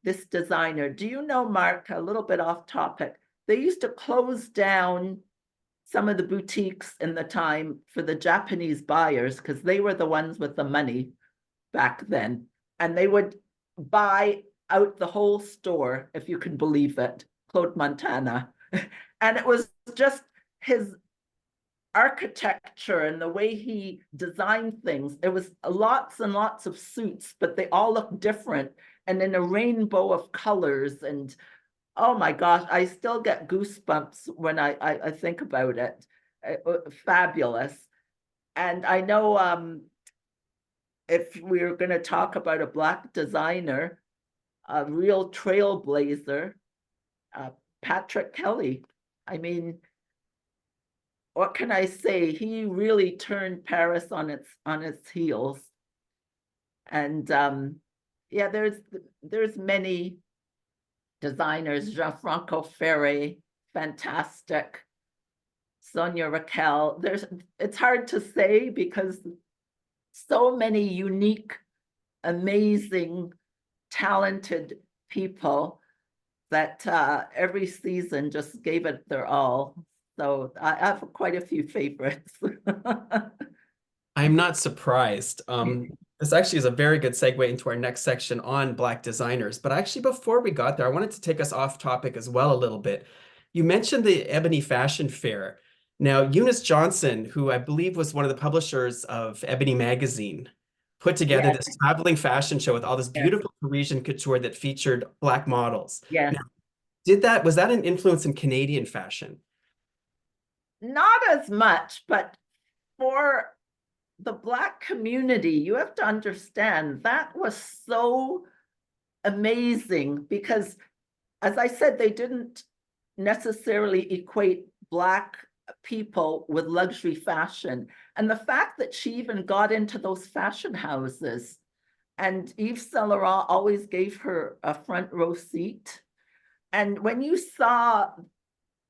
[SPEAKER 1] this designer. Do you know, Mark, a little bit off topic, they used to close down some of the boutiques in the time for the Japanese buyers because they were the ones with the money back then. And they would buy out the whole store, if you can believe it, Claude Montana. And it was just his architecture and the way he designed things. It was lots and lots of suits, but they all looked different and in a rainbow of colors. And oh my gosh, I still get goosebumps when I think about it. Fabulous. And I know if we're going to talk about a Black designer, a real trailblazer, Patrick Kelly. I mean, what can I say? He really turned Paris on its heels. And yeah, there's many designers. Gianfranco Ferre, fantastic. Sonia Raquel. It's hard to say because so many unique, amazing, talented people that every season just gave it their all. So I have quite a few favorites.
[SPEAKER 2] I'm not surprised. This actually is a very good segue into our next section on Black designers. But actually, before we got there, I wanted to take us off topic as well a little bit. You mentioned the Ebony Fashion Fair. Now, Eunice Johnson, who I believe was one of the publishers of Ebony Magazine, put together
[SPEAKER 1] Yes,
[SPEAKER 2] this traveling fashion show with all this
[SPEAKER 1] yes,
[SPEAKER 2] beautiful Parisian couture that featured Black models.
[SPEAKER 1] yes.
[SPEAKER 2] Now, was that an influence in Canadian fashion?
[SPEAKER 1] Not as much, but for the Black community, you have to understand that was so amazing because, as I said, they didn't necessarily equate Black people with luxury fashion. And the fact that she even got into those fashion houses, and Yves Saint Laurent always gave her a front row seat. And when you saw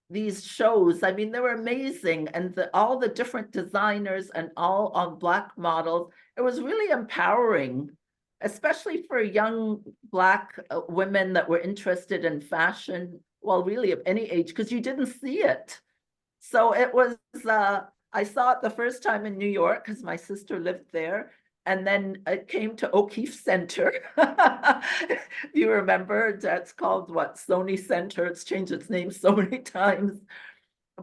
[SPEAKER 1] these shows, I mean, they were amazing. And all the different designers and all on Black models, it was really empowering, especially for young Black women that were interested in fashion, well, really of any age, because you didn't see it. So it was, I saw it the first time in New York because my sister lived there. And then it came to O'Keefe Center. If you remember, that's called what, Sony Center. It's changed its name so many times.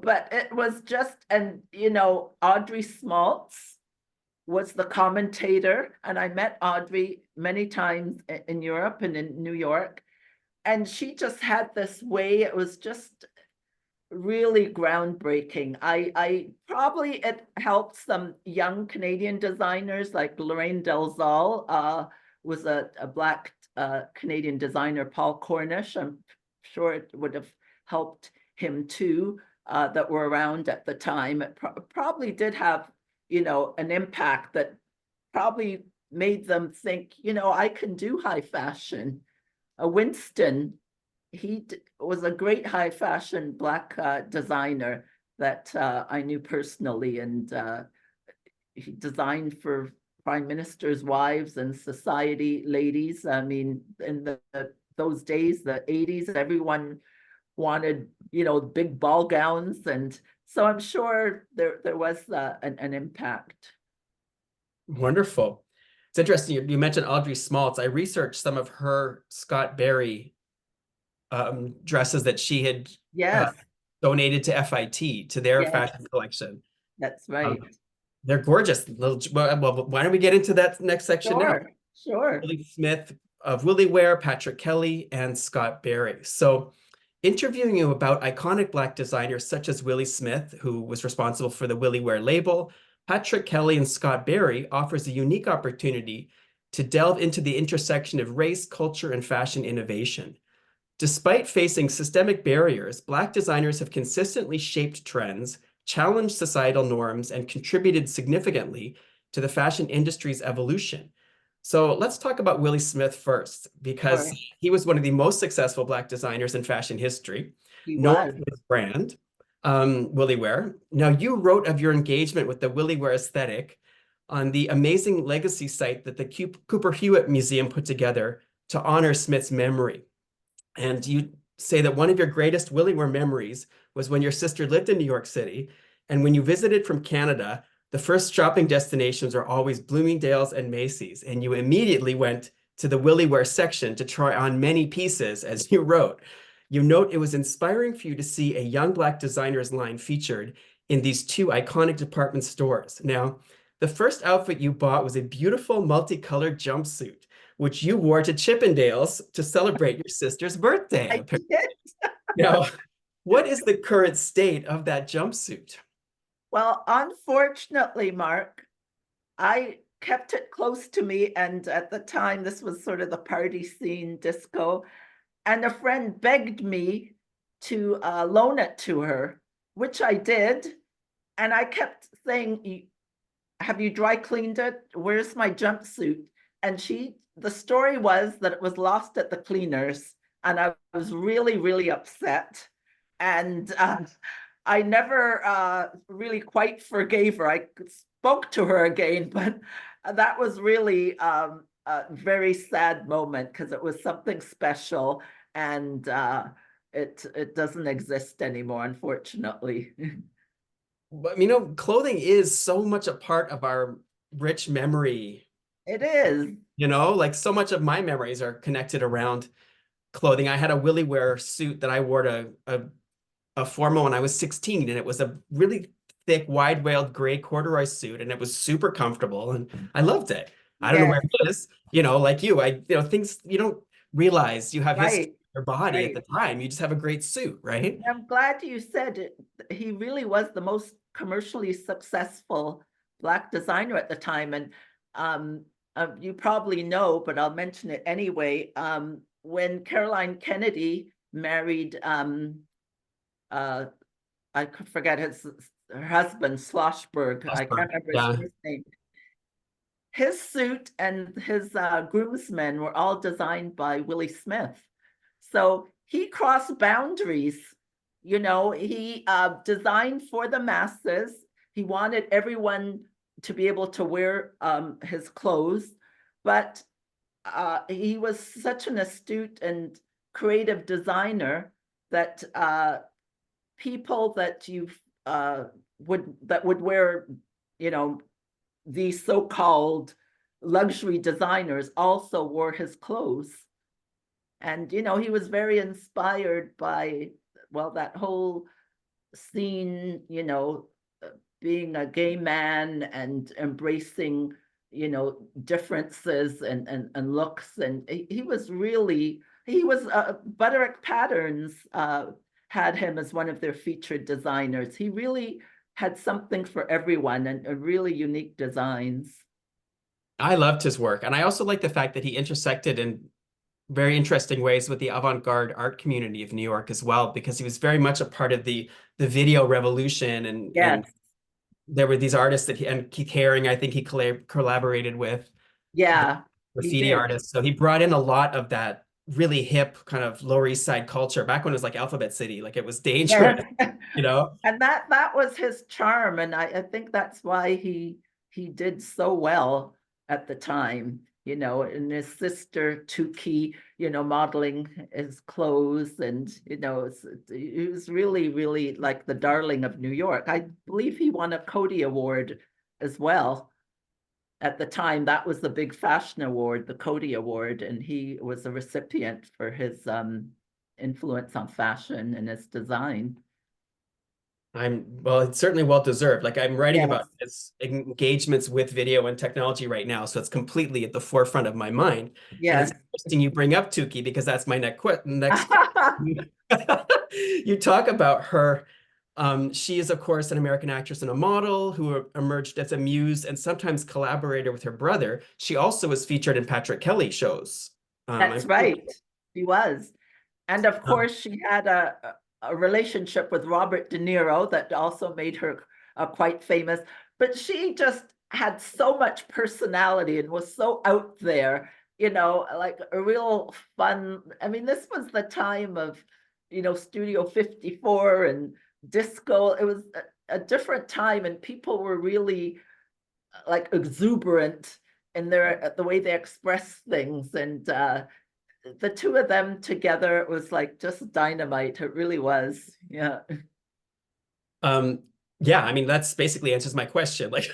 [SPEAKER 1] But it was just, and you know, Audrey Smaltz was the commentator, and I met Audrey many times in Europe and in New York. And she just had this way, it was just really groundbreaking. I probably, it helped some young Canadian designers like Lorraine Delzal, was a Black Canadian designer, Paul Cornish. I'm sure it would have helped him too, that were around at the time. It probably did have, you know, an impact that probably made them think, you know, I can do high fashion. Winston, he was a great high fashion Black designer that I knew personally, and he designed for prime ministers' wives and society ladies. I mean, in those days, the 80s, everyone wanted, you know, big ball gowns, and so I'm sure there was an impact.
[SPEAKER 2] Wonderful. It's interesting. You mentioned Audrey Smaltz. I researched some of her Scott Berry dresses that she had
[SPEAKER 1] Yes,
[SPEAKER 2] donated to FIT, to their
[SPEAKER 1] yes,
[SPEAKER 2] fashion collection.
[SPEAKER 1] that's right.
[SPEAKER 2] They're gorgeous. Well, why don't we get into that next section now?
[SPEAKER 1] Sure.
[SPEAKER 2] Willi Smith of Willi Wear, Patrick Kelly, and Scott Berry. So interviewing you about iconic Black designers such as Willi Smith, who was responsible for the Willi Wear label, Patrick Kelly, and Scott Berry offers a unique opportunity to delve into the intersection of race, culture, and fashion innovation. Despite facing systemic barriers, Black designers have consistently shaped trends, challenged societal norms, and contributed significantly to the fashion industry's evolution. So let's talk about Willi Smith first, because
[SPEAKER 1] Sure.
[SPEAKER 2] he was one of the most successful Black designers in fashion history,
[SPEAKER 1] He
[SPEAKER 2] known
[SPEAKER 1] was.
[SPEAKER 2] for his brand, Willi Wear. Now, you wrote of your engagement with the Willi Wear aesthetic on the amazing legacy site that the Cooper Hewitt Museum put together to honor Smith's memory. And you say that one of your greatest Willi Wear memories was when your sister lived in New York City. And when you visited from Canada, the first shopping destinations are always Bloomingdale's and Macy's. And you immediately went to the Willi Wear section to try on many pieces, as you wrote. You note it was inspiring for you to see a young Black designers line featured in these two iconic department stores. Now, the first outfit you bought was a beautiful multicolored jumpsuit, which you wore to Chippendales to celebrate your sister's birthday.
[SPEAKER 1] I did.
[SPEAKER 2] Now, what is the current state of that jumpsuit?
[SPEAKER 1] Well, unfortunately, Mark, I kept it close to me. And at the time, this was sort of the party scene disco. And a friend begged me to loan it to her, which I did. And I kept saying, have you dry cleaned it? Where's my jumpsuit? And the story was that it was lost at the cleaners. And I was really, really upset. And I never really quite forgave her. I spoke to her again, but that was really a very sad moment because it was something special, and it doesn't exist anymore, unfortunately.
[SPEAKER 2] But you know, clothing is so much a part of our rich memory.
[SPEAKER 1] It is.
[SPEAKER 2] You know, like so much of my memories are connected around clothing. I had a Willi Wear suit that I wore to a formal when I was 16, and it was a really thick, wide-wailed gray corduroy suit, and it was super comfortable, and I loved it. I don't know
[SPEAKER 1] Yes,
[SPEAKER 2] where it is, you know, like you, things you don't realize you have history
[SPEAKER 1] right,
[SPEAKER 2] in your body at
[SPEAKER 1] right.
[SPEAKER 2] the time. You just have a great suit, right?
[SPEAKER 1] I'm glad you said it. He really was the most commercially successful Black designer at the time. And you probably know, but I'll mention it anyway. When Caroline Kennedy married, I forget her husband, Schlossberg. I
[SPEAKER 2] Prosper.
[SPEAKER 1] can't remember his
[SPEAKER 2] Yeah.
[SPEAKER 1] first name. His suit and his groomsmen were all designed by Willi Smith. So he crossed boundaries. You know, he designed for the masses. He wanted everyone to be able to wear his clothes, but he was such an astute and creative designer that people that you would wear, you know, these so-called luxury designers also wore his clothes. And, you know, he was very inspired by, well, that whole scene, you know, being a gay man and embracing, you know, differences and looks. And he was really, he was, Butterick Patterns had him as one of their featured designers. He really had something for everyone and really unique designs.
[SPEAKER 2] I loved his work. And I also like the fact that he intersected in very interesting ways with the avant-garde art community of New York as well, because he was very much a part of the video revolution, and
[SPEAKER 1] Yes,
[SPEAKER 2] there were these artists that and Keith Haring, I think he collaborated with, the
[SPEAKER 1] yeah, he
[SPEAKER 2] graffiti
[SPEAKER 1] did.
[SPEAKER 2] artists. So he brought in a lot of that really hip kind of Lower East Side culture back when it was like Alphabet City, like it was dangerous,
[SPEAKER 1] Yes.
[SPEAKER 2] you know?
[SPEAKER 1] And that was his charm, and I think that's why he did so well at the time, you know, and his sister Tukey, you know, modeling his clothes, and you know, he was really, really like the darling of New York. I believe he won a Coty Award as well. At the time, that was the big fashion award, the Coty Award, and he was a recipient for his influence on fashion and his design.
[SPEAKER 2] Well, it's certainly well deserved. Like I'm writing about
[SPEAKER 1] Yes.
[SPEAKER 2] his engagements with video and technology right now, so it's completely at the forefront of my mind. And it's
[SPEAKER 1] Yes.
[SPEAKER 2] interesting you bring up Tukey because that's my next question. You talk about her. She is, of course, an American actress and a model who emerged as a muse and sometimes collaborator with her brother. She also was featured in Patrick Kelly shows.
[SPEAKER 1] That's right. She was. And of
[SPEAKER 2] Um,
[SPEAKER 1] course, she had a relationship with Robert De Niro that also made her quite famous. But she just had so much personality and was so out there, you know, like a real fun. I mean, this was the time of, you know, Studio 54 and disco. It was a different time, and people were really like exuberant in their the way they express things. And the two of them together, it was like just dynamite. It really was. Yeah.
[SPEAKER 2] um, yeah, I mean, that's basically answers my question. Like,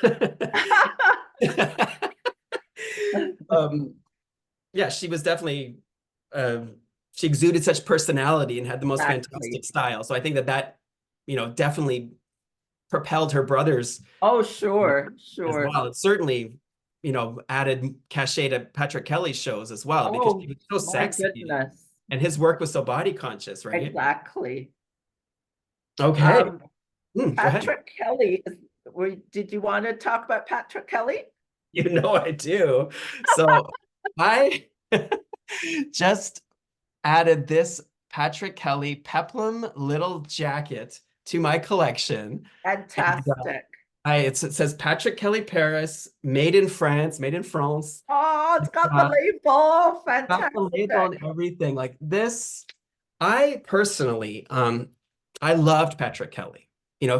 [SPEAKER 2] um, yeah, she was definitely she exuded such personality and had the most
[SPEAKER 1] Exactly.
[SPEAKER 2] fantastic style. So I think that definitely propelled her brothers
[SPEAKER 1] Oh,
[SPEAKER 2] work
[SPEAKER 1] sure,
[SPEAKER 2] as
[SPEAKER 1] sure.
[SPEAKER 2] well. It certainly, added cachet to Patrick Kelly's shows as well because she
[SPEAKER 1] Oh,
[SPEAKER 2] was so
[SPEAKER 1] my
[SPEAKER 2] sexy
[SPEAKER 1] goodness.
[SPEAKER 2] and his work was so body conscious, right?
[SPEAKER 1] Exactly.
[SPEAKER 2] Okay.
[SPEAKER 1] Um,
[SPEAKER 2] Go ahead.
[SPEAKER 1] Patrick Kelly, did you want to talk about Patrick Kelly?
[SPEAKER 2] You know I do. So I just added this Patrick Kelly peplum little jacket to my collection. And
[SPEAKER 1] Fantastic.
[SPEAKER 2] it says Patrick Kelly Paris, made in France, made in France.
[SPEAKER 1] Oh, it's got the
[SPEAKER 2] Uh,
[SPEAKER 1] label.
[SPEAKER 2] got the label
[SPEAKER 1] Fantastic.
[SPEAKER 2] and everything. Like this, I personally, I loved Patrick Kelly.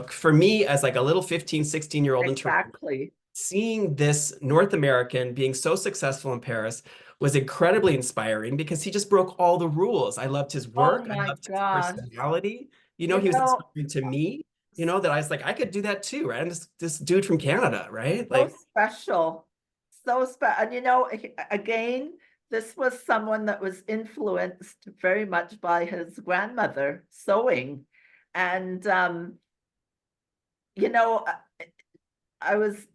[SPEAKER 2] For me as like a little 15, 16-year-old in Toronto,
[SPEAKER 1] Exactly.
[SPEAKER 2] seeing this North American being so successful in Paris was incredibly inspiring because he just broke all the rules. I loved his
[SPEAKER 1] Oh
[SPEAKER 2] work. I
[SPEAKER 1] my
[SPEAKER 2] loved his
[SPEAKER 1] gosh.
[SPEAKER 2] personality.
[SPEAKER 1] You
[SPEAKER 2] He was
[SPEAKER 1] know,
[SPEAKER 2] inspiring to me, that I was like, I could do that too, right? I'm this dude from Canada, right?
[SPEAKER 1] so
[SPEAKER 2] Like,
[SPEAKER 1] special. So special. And you know, again, this was someone that was influenced very much by his grandmother sewing. And you know, I was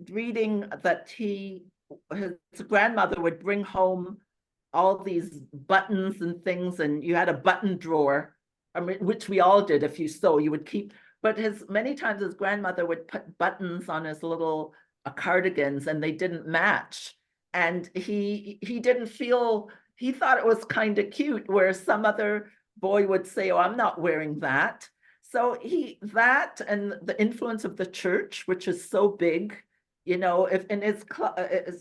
[SPEAKER 1] reading that his grandmother would bring home all these buttons and things, and you had a button drawer, I mean, which we all did. If you sew, you would keep, but many times his grandmother would put buttons on his little cardigans and they didn't match. And he didn't feel, he thought it was kind of cute, where some other boy would say, oh, I'm not wearing that. So that and the influence of the church, which is so big, you know, if in his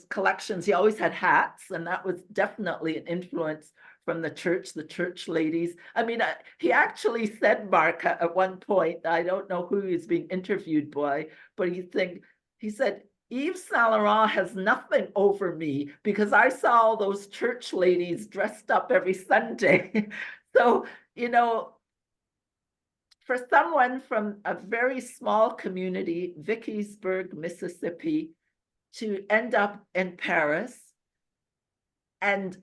[SPEAKER 1] collections, he always had hats, and that was definitely an influence from the church ladies. I mean, he actually said, Mark, at one point, I don't know who he's being interviewed by, but he said, Yves Saint Laurent has nothing over me because I saw all those church ladies dressed up every Sunday. So, you know, for someone from a very small community, Vicksburg, Mississippi, to end up in Paris and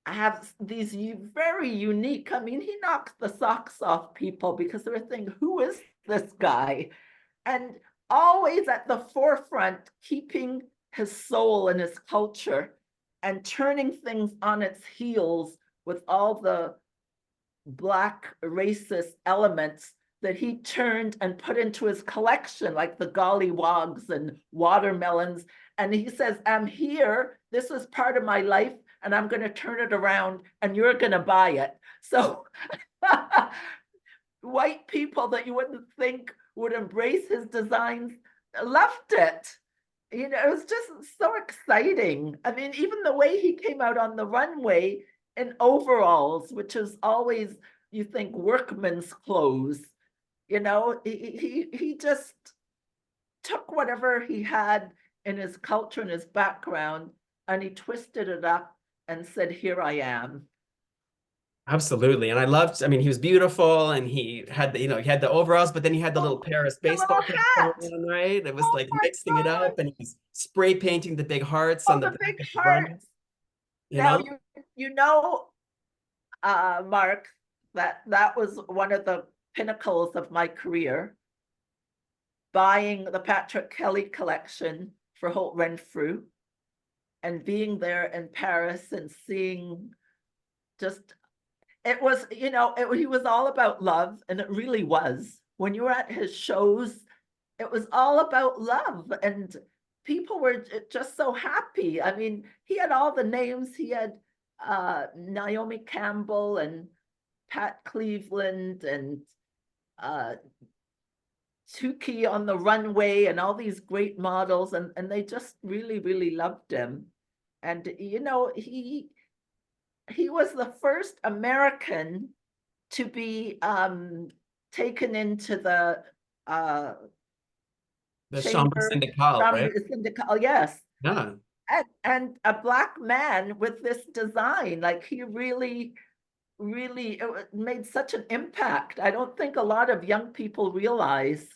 [SPEAKER 1] have these very unique, I mean, he knocked the socks off people because they were thinking, who is this guy? And always at the forefront, keeping his soul and his culture and turning things on its heels with all the Black racist elements that he turned and put into his collection, like the gollywogs and watermelons. And he says, I'm here, this is part of my life, and I'm going to turn it around, and you're going to buy it. So white people that you wouldn't think would embrace his designs loved it. You know, it was just so exciting. I mean, even the way he came out on the runway in overalls, which is always, you think, workman's clothes. You know, he just took whatever he had in his culture and his background, and he twisted it up and said, here I am.
[SPEAKER 2] Absolutely. And I loved, I mean, he was beautiful, and he had the, you know, he had the overalls, but then he had the little Paris
[SPEAKER 1] The
[SPEAKER 2] baseball
[SPEAKER 1] little
[SPEAKER 2] cap
[SPEAKER 1] hat.
[SPEAKER 2] on, right? It was
[SPEAKER 1] Oh
[SPEAKER 2] like
[SPEAKER 1] my
[SPEAKER 2] mixing it
[SPEAKER 1] God.
[SPEAKER 2] up, and he was spray painting the big hearts
[SPEAKER 1] Oh,
[SPEAKER 2] on the
[SPEAKER 1] the
[SPEAKER 2] back
[SPEAKER 1] big
[SPEAKER 2] of the run,
[SPEAKER 1] hearts.
[SPEAKER 2] you
[SPEAKER 1] Now
[SPEAKER 2] know?
[SPEAKER 1] you know, Mark, that was one of the pinnacles of my career, buying the Patrick Kelly collection for Holt Renfrew and being there in Paris and seeing just, it was, you know, he was all about love, and it really was. When you were at his shows, it was all about love, and people were just so happy. I mean, he had all the names. He had Naomi Campbell and Pat Cleveland and Tukey on the runway and all these great models, and they just really, really loved him. And you know, he was the first American to be taken into the
[SPEAKER 2] Chambre
[SPEAKER 1] chamber,
[SPEAKER 2] Syndicale, right?
[SPEAKER 1] syndicale, yes.
[SPEAKER 2] Yeah.
[SPEAKER 1] And a Black man with this design, like he really, really, it made such an impact. I don't think a lot of young people realize.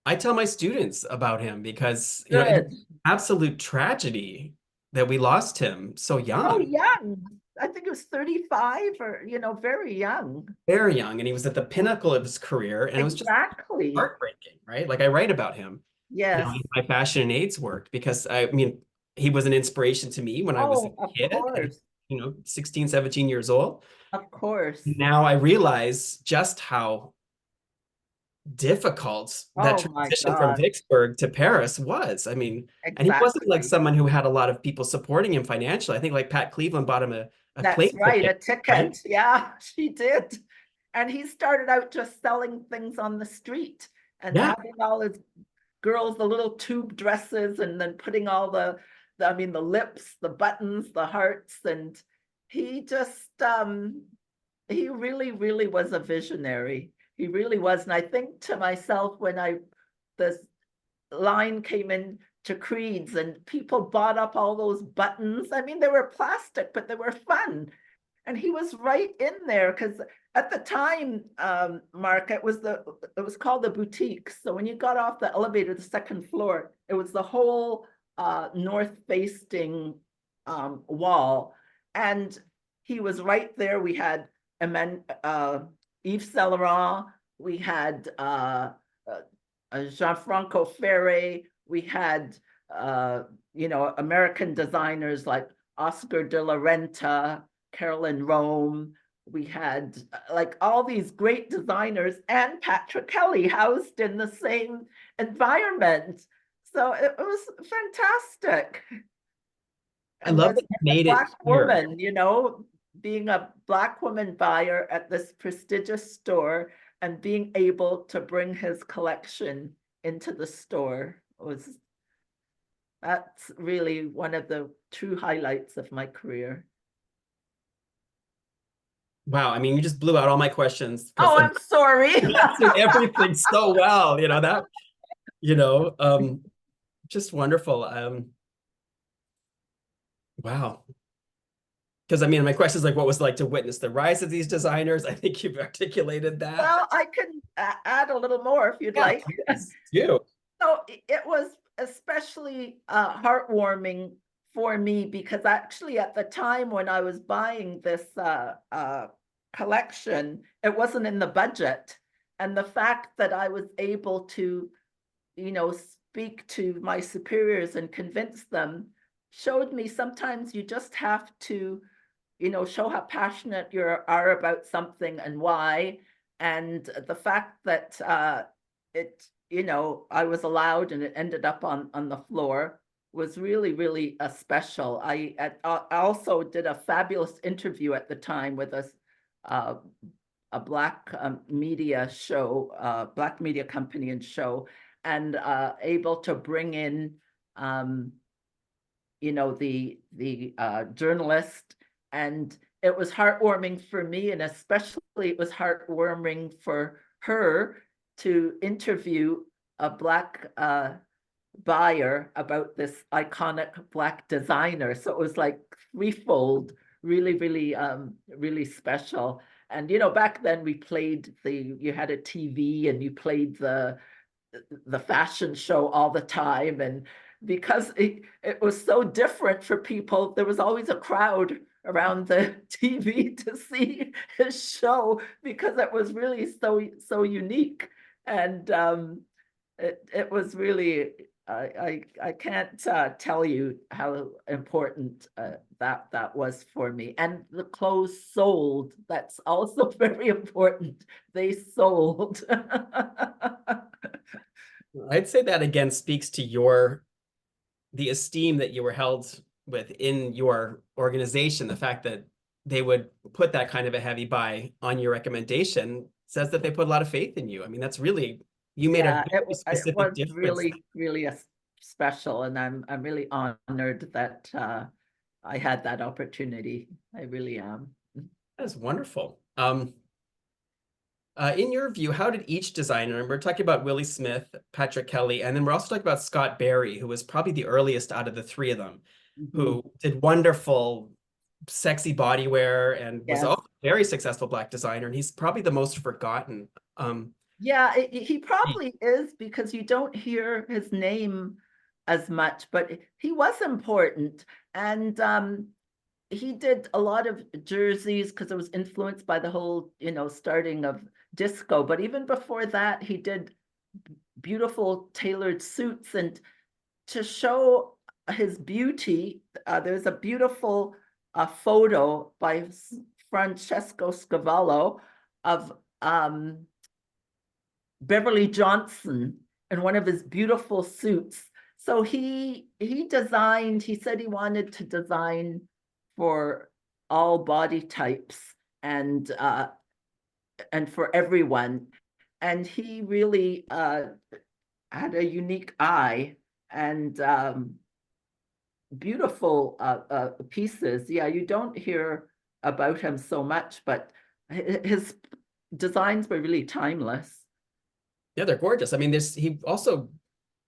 [SPEAKER 2] I tell my students about him because, you know,
[SPEAKER 1] Good.
[SPEAKER 2] it's absolute tragedy that we lost him so
[SPEAKER 1] So
[SPEAKER 2] young,
[SPEAKER 1] young. I think it was 35 or, you know, very young.
[SPEAKER 2] very young. And he was at the pinnacle of his career. And it was just
[SPEAKER 1] Exactly.
[SPEAKER 2] heartbreaking, right? Like I write about him, you know,
[SPEAKER 1] Yes.
[SPEAKER 2] in my fashion and aids work, because I mean, he was an inspiration to me when I was a
[SPEAKER 1] Oh, of
[SPEAKER 2] kid, and,
[SPEAKER 1] course.
[SPEAKER 2] you know, 16, 17 years old.
[SPEAKER 1] Of course.
[SPEAKER 2] Now I realize just how difficult that
[SPEAKER 1] Oh my
[SPEAKER 2] transition from
[SPEAKER 1] God.
[SPEAKER 2] Vicksburg to Paris was. I mean, and he wasn't like
[SPEAKER 1] Exactly.
[SPEAKER 2] someone who had a lot of people supporting him financially. I think like Pat Cleveland bought him a
[SPEAKER 1] That's
[SPEAKER 2] plane
[SPEAKER 1] right, a
[SPEAKER 2] ticket, right?
[SPEAKER 1] ticket. Yeah, she did. And he started out just selling things on the street and
[SPEAKER 2] Yeah.
[SPEAKER 1] having all his girls, the little tube dresses, and then putting all I mean, the lips, the buttons, the hearts. And he just, he really, really was a visionary. He really was. And I think to myself, when this line came in to Creeds and people bought up all those buttons. I mean, they were plastic, but they were fun. And he was right in there because at the time, Mark, it was called the boutique. So when you got off the elevator, the second floor, it was the whole north-facing wall, and he was right there. We had Yves Saint Laurent, we had Gianfranco Ferre, we had you know, American designers like Oscar de la Renta, Carolyn Rome. We had like all these great designers and Patrick Kelly housed in the same environment. So it was fantastic.
[SPEAKER 2] I
[SPEAKER 1] And
[SPEAKER 2] love
[SPEAKER 1] then
[SPEAKER 2] that he
[SPEAKER 1] the
[SPEAKER 2] made it
[SPEAKER 1] Black
[SPEAKER 2] here.
[SPEAKER 1] woman, you know, being a Black woman buyer at this prestigious store and being able to bring his collection into the store that's really one of the true highlights of my career.
[SPEAKER 2] Wow, I mean, you just blew out all my questions because
[SPEAKER 1] Oh,
[SPEAKER 2] you
[SPEAKER 1] I'm sorry.
[SPEAKER 2] answered everything so well, you know, that, you know, just wonderful. Wow. Because I mean, my question is like, what was it like to witness the rise of these designers? I think you've articulated that.
[SPEAKER 1] Well, I can add a little more if you'd
[SPEAKER 2] Yeah,
[SPEAKER 1] like.
[SPEAKER 2] please do.
[SPEAKER 1] So it was especially heartwarming for me because actually at the time when I was buying this collection, it wasn't in the budget. And the fact that I was able to, speak to my superiors and convince them showed me sometimes you just have to, show how passionate you are about something and why. And the fact that it, I was allowed and it ended up on the floor was really, really special. I also did a fabulous interview at the time with uh, a Black media show, Black media company and show, and able to bring in, the journalist, and it was heartwarming for me, and especially it was heartwarming for her to interview a Black buyer about this iconic Black designer. So it was like threefold, really, really, really special. And back then we played you had a TV and you played the fashion show all the time. And because it was so different for people, there was always a crowd around the TV to see his show because it was really so unique. And it was really, I can't tell you how important that was for me. And the clothes sold. That's also very important. They sold.
[SPEAKER 2] I'd say that again speaks to the esteem that you were held with in your organization. The fact that they would put that kind of a heavy buy on your recommendation says that they put a lot of faith in you. I mean, that's really, you made a very
[SPEAKER 1] it
[SPEAKER 2] specific
[SPEAKER 1] was
[SPEAKER 2] difference.
[SPEAKER 1] really, really special, and I'm really honored that I had that opportunity. I really am.
[SPEAKER 2] That's wonderful. In your view, how did each designer, and we're talking about Willi Smith, Patrick Kelly, and then we're also talking about Scott Barry, who was probably the earliest out of the three of them, who did wonderful, sexy bodywear and was
[SPEAKER 1] Yes.
[SPEAKER 2] also a very successful Black designer, and he's probably the most forgotten.
[SPEAKER 1] Yeah, he probably is because you don't hear his name as much, but he was important. And he did a lot of jerseys because it was influenced by the whole, starting of disco. But even before that, he did beautiful tailored suits. And to show his beauty, there's a beautiful photo by Francesco Scavallo of Beverly Johnson in one of his beautiful suits. So he designed, he said he wanted to design for all body types and for everyone. And he really had a unique eye and beautiful pieces. Yeah, you don't hear about him so much, but his designs were really timeless.
[SPEAKER 2] Yeah, they're gorgeous. I mean, he also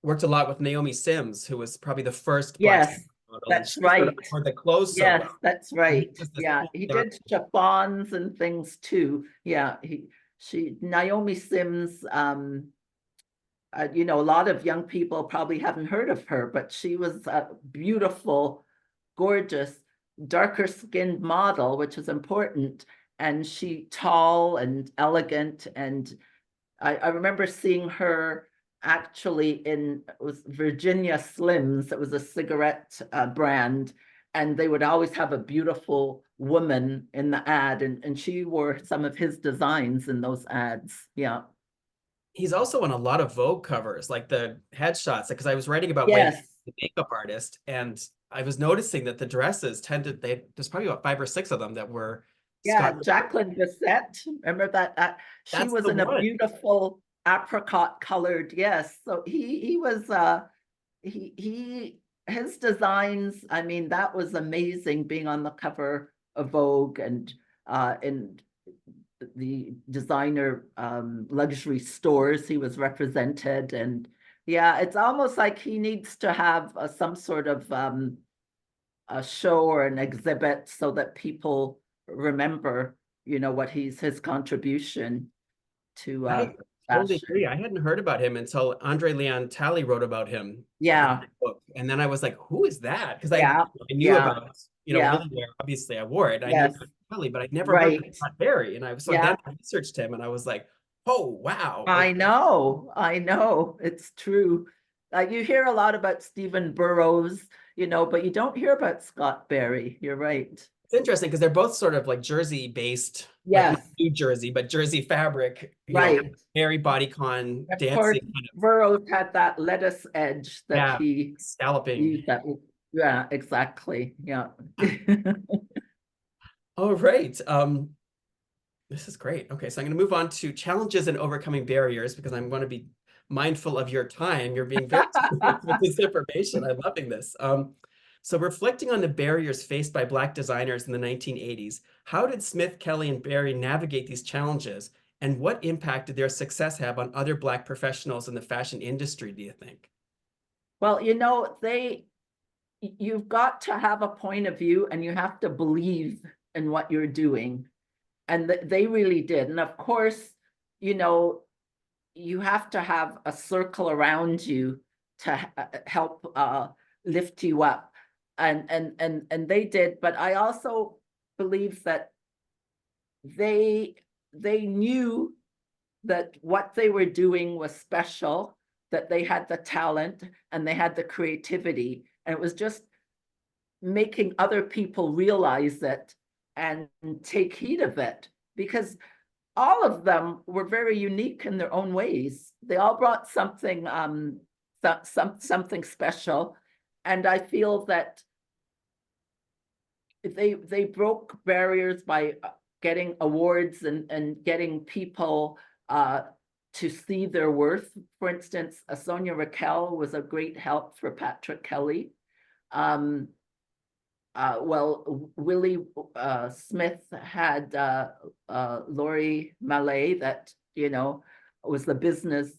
[SPEAKER 2] worked a lot with Naomi Sims, who was probably the first Black
[SPEAKER 1] Yes,
[SPEAKER 2] model, and
[SPEAKER 1] that's
[SPEAKER 2] she sort of
[SPEAKER 1] right.
[SPEAKER 2] wore the clothes so
[SPEAKER 1] Yes,
[SPEAKER 2] well.
[SPEAKER 1] that's
[SPEAKER 2] And he
[SPEAKER 1] right.
[SPEAKER 2] was this
[SPEAKER 1] Yeah,
[SPEAKER 2] cool
[SPEAKER 1] he
[SPEAKER 2] young.
[SPEAKER 1] did chiffons and things too. Yeah, Naomi Sims, a lot of young people probably haven't heard of her, but she was a beautiful, gorgeous, darker skinned model, which is important. And she tall and elegant. And I remember seeing her actually it was Virginia Slims. It was a cigarette brand. And they would always have a beautiful woman in the ad. And she wore some of his designs in those ads. Yeah.
[SPEAKER 2] He's also on a lot of Vogue covers, like the headshots, because I was writing about when
[SPEAKER 1] Yes.
[SPEAKER 2] he was a makeup artist, and I was noticing that the dresses there's probably about 5 or 6 of them that were
[SPEAKER 1] Yeah,
[SPEAKER 2] Scott.
[SPEAKER 1] Jacqueline Bisset. Remember that? She
[SPEAKER 2] That's
[SPEAKER 1] was
[SPEAKER 2] the
[SPEAKER 1] in a
[SPEAKER 2] one.
[SPEAKER 1] beautiful apricot colored. Yes. So he was he his designs, I mean, that was amazing being on the cover of Vogue and in the designer luxury stores he was represented. And yeah, it's almost like he needs to have some sort of a show or an exhibit so that people remember, what his contribution to
[SPEAKER 2] I totally
[SPEAKER 1] fashion.
[SPEAKER 2] agree. I hadn't heard about him until Andre Leon Talley wrote about him in
[SPEAKER 1] Yeah,
[SPEAKER 2] his book. And then I was like, who is that? Because
[SPEAKER 1] yeah,
[SPEAKER 2] I knew
[SPEAKER 1] yeah,
[SPEAKER 2] about,
[SPEAKER 1] yeah,
[SPEAKER 2] Willi wear. Obviously, I wore it. I knew
[SPEAKER 1] yes,
[SPEAKER 2] about Talley, but I'd never heard of
[SPEAKER 1] right.
[SPEAKER 2] Scott Barry. And so
[SPEAKER 1] Yeah,
[SPEAKER 2] then I researched him and I was like, oh, wow.
[SPEAKER 1] I know, I know, it's true. You hear a lot about Stephen Burrows, but you don't hear about Scott Barry. You're right.
[SPEAKER 2] It's interesting because they're both sort of like Jersey based, like not
[SPEAKER 1] Yes,
[SPEAKER 2] New Jersey, but Jersey fabric,
[SPEAKER 1] right.
[SPEAKER 2] very bodycon
[SPEAKER 1] Of course,
[SPEAKER 2] dancing kind of,
[SPEAKER 1] Burrows had that lettuce edge that
[SPEAKER 2] yeah,
[SPEAKER 1] he
[SPEAKER 2] scalloping.
[SPEAKER 1] used. That, yeah, exactly. Yeah.
[SPEAKER 2] All right. This is great. Okay, so I'm going to move on to challenges and overcoming barriers because I'm going to be mindful of your time. You're being very specific with this information. I'm loving this. So reflecting on the barriers faced by Black designers in the 1980s, how did Smith, Kelly, and Barry navigate these challenges, and what impact did their success have on other Black professionals in the fashion industry, do you think?
[SPEAKER 1] Well, you've got to have a point of view and you have to believe in what you're doing. And they really did. And of course, you know, you have to have a circle around you to help lift you up. And they did. But I also believe that they they knew that what they were doing was special, that they had the talent and they had the creativity. And it was just making other people realize it and take heed of it, because all of them were very unique in their own ways. They all brought something something special. And I feel that they broke barriers by getting awards and getting people to see their worth. For instance, Sonia Raquel was a great help for Patrick Kelly. Well, Willi Smith had Laurie Mallet that, was the business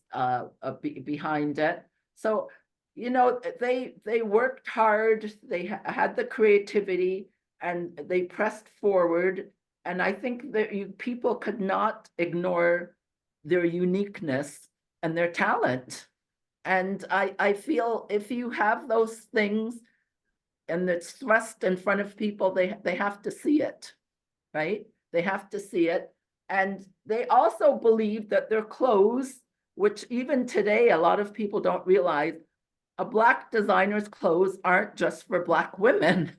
[SPEAKER 1] behind it. So, they worked hard, they had the creativity, and they pressed forward. And I think that people could not ignore their uniqueness and their talent. And I feel if you have those things, and it's thrust in front of people, they have to see it, right? They have to see it. And they also believe that their clothes, which even today a lot of people don't realize, a Black designer's clothes aren't just for Black women.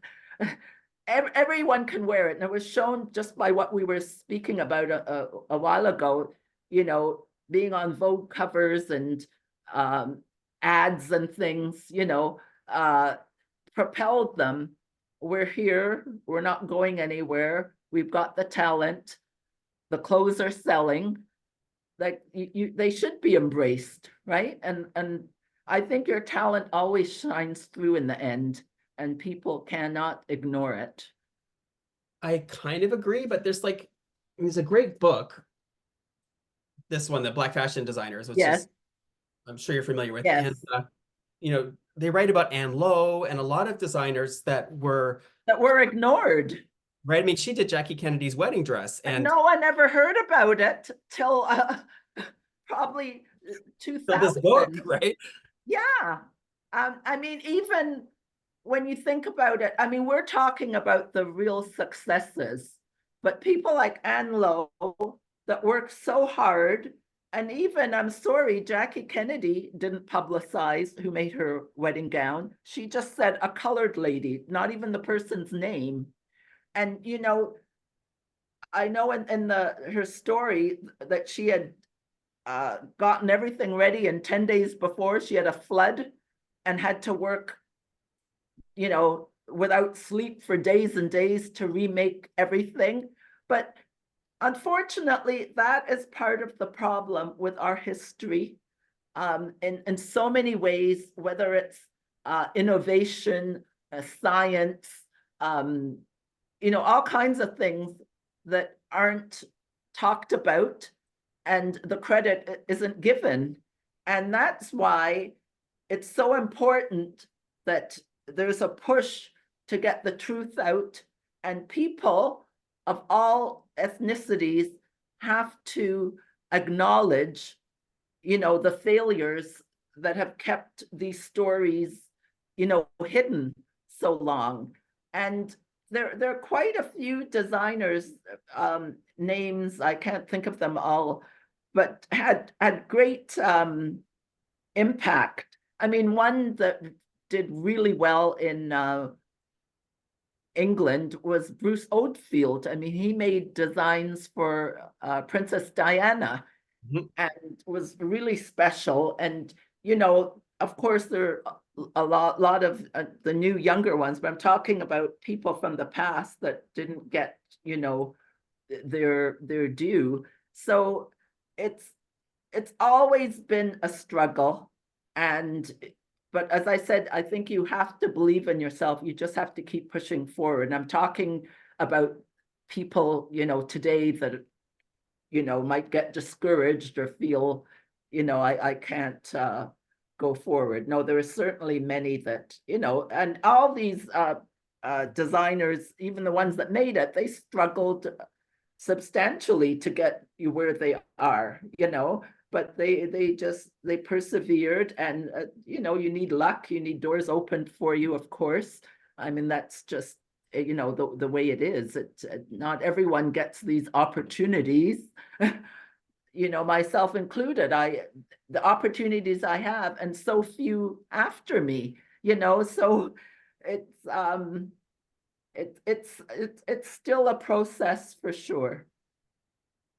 [SPEAKER 1] Everyone can wear it. And it was shown just by what we were speaking about a while ago, being on Vogue covers and ads and things, propelled them. We're here, we're not going anywhere. We've got the talent, the clothes are selling. Like they should be embraced, right? And I think your talent always shines through in the end, and people cannot ignore it.
[SPEAKER 2] I kind of agree, but there's a great book, this one, the Black Fashion Designers, which
[SPEAKER 1] Yes,
[SPEAKER 2] is, I'm sure you're familiar with.
[SPEAKER 1] yes.
[SPEAKER 2] And they write about Anne Lowe and a lot of designers that were
[SPEAKER 1] That were ignored.
[SPEAKER 2] right. I mean, she did Jackie Kennedy's wedding dress,
[SPEAKER 1] And
[SPEAKER 2] and
[SPEAKER 1] no one ever heard about it till probably
[SPEAKER 2] so this book,
[SPEAKER 1] 2000.
[SPEAKER 2] right?
[SPEAKER 1] Yeah. I mean, even when you think about it, I mean, we're talking about the real successes, but people like Anne Lowe that work so hard, and even, I'm sorry, Jackie Kennedy didn't publicize who made her wedding gown. She just said a colored lady, not even the person's name. And, I know in her story that she had gotten everything ready, and 10 days before she had a flood and had to work, without sleep for days and days to remake everything. But unfortunately, that is part of the problem with our history, in so many ways, whether it's innovation, science, all kinds of things that aren't talked about and the credit isn't given. And that's why it's so important that there's a push to get the truth out, and people of all ethnicities have to acknowledge the failures that have kept these stories, hidden so long. And there are quite a few designers, names, I can't think of them all, but had great impact. I mean, one that did really well in England was Bruce Oldfield. I mean, he made designs for Princess Diana and was really special. And, of course, there are a lot of the new younger ones, but I'm talking about people from the past that didn't get, their due. So it's always been a struggle. But as I said, I think you have to believe in yourself. You just have to keep pushing forward. And I'm talking about people, today that, might get discouraged or feel, I can't go forward. No, there are certainly many that, and all these designers, even the ones that made it, they struggled substantially to get you where they are, but they persevered. And you need luck, you need doors opened for you, of course. I mean, that's just the way it is. Not everyone gets these opportunities, myself included. The opportunities I have, and so few after me, so it's still a process for sure.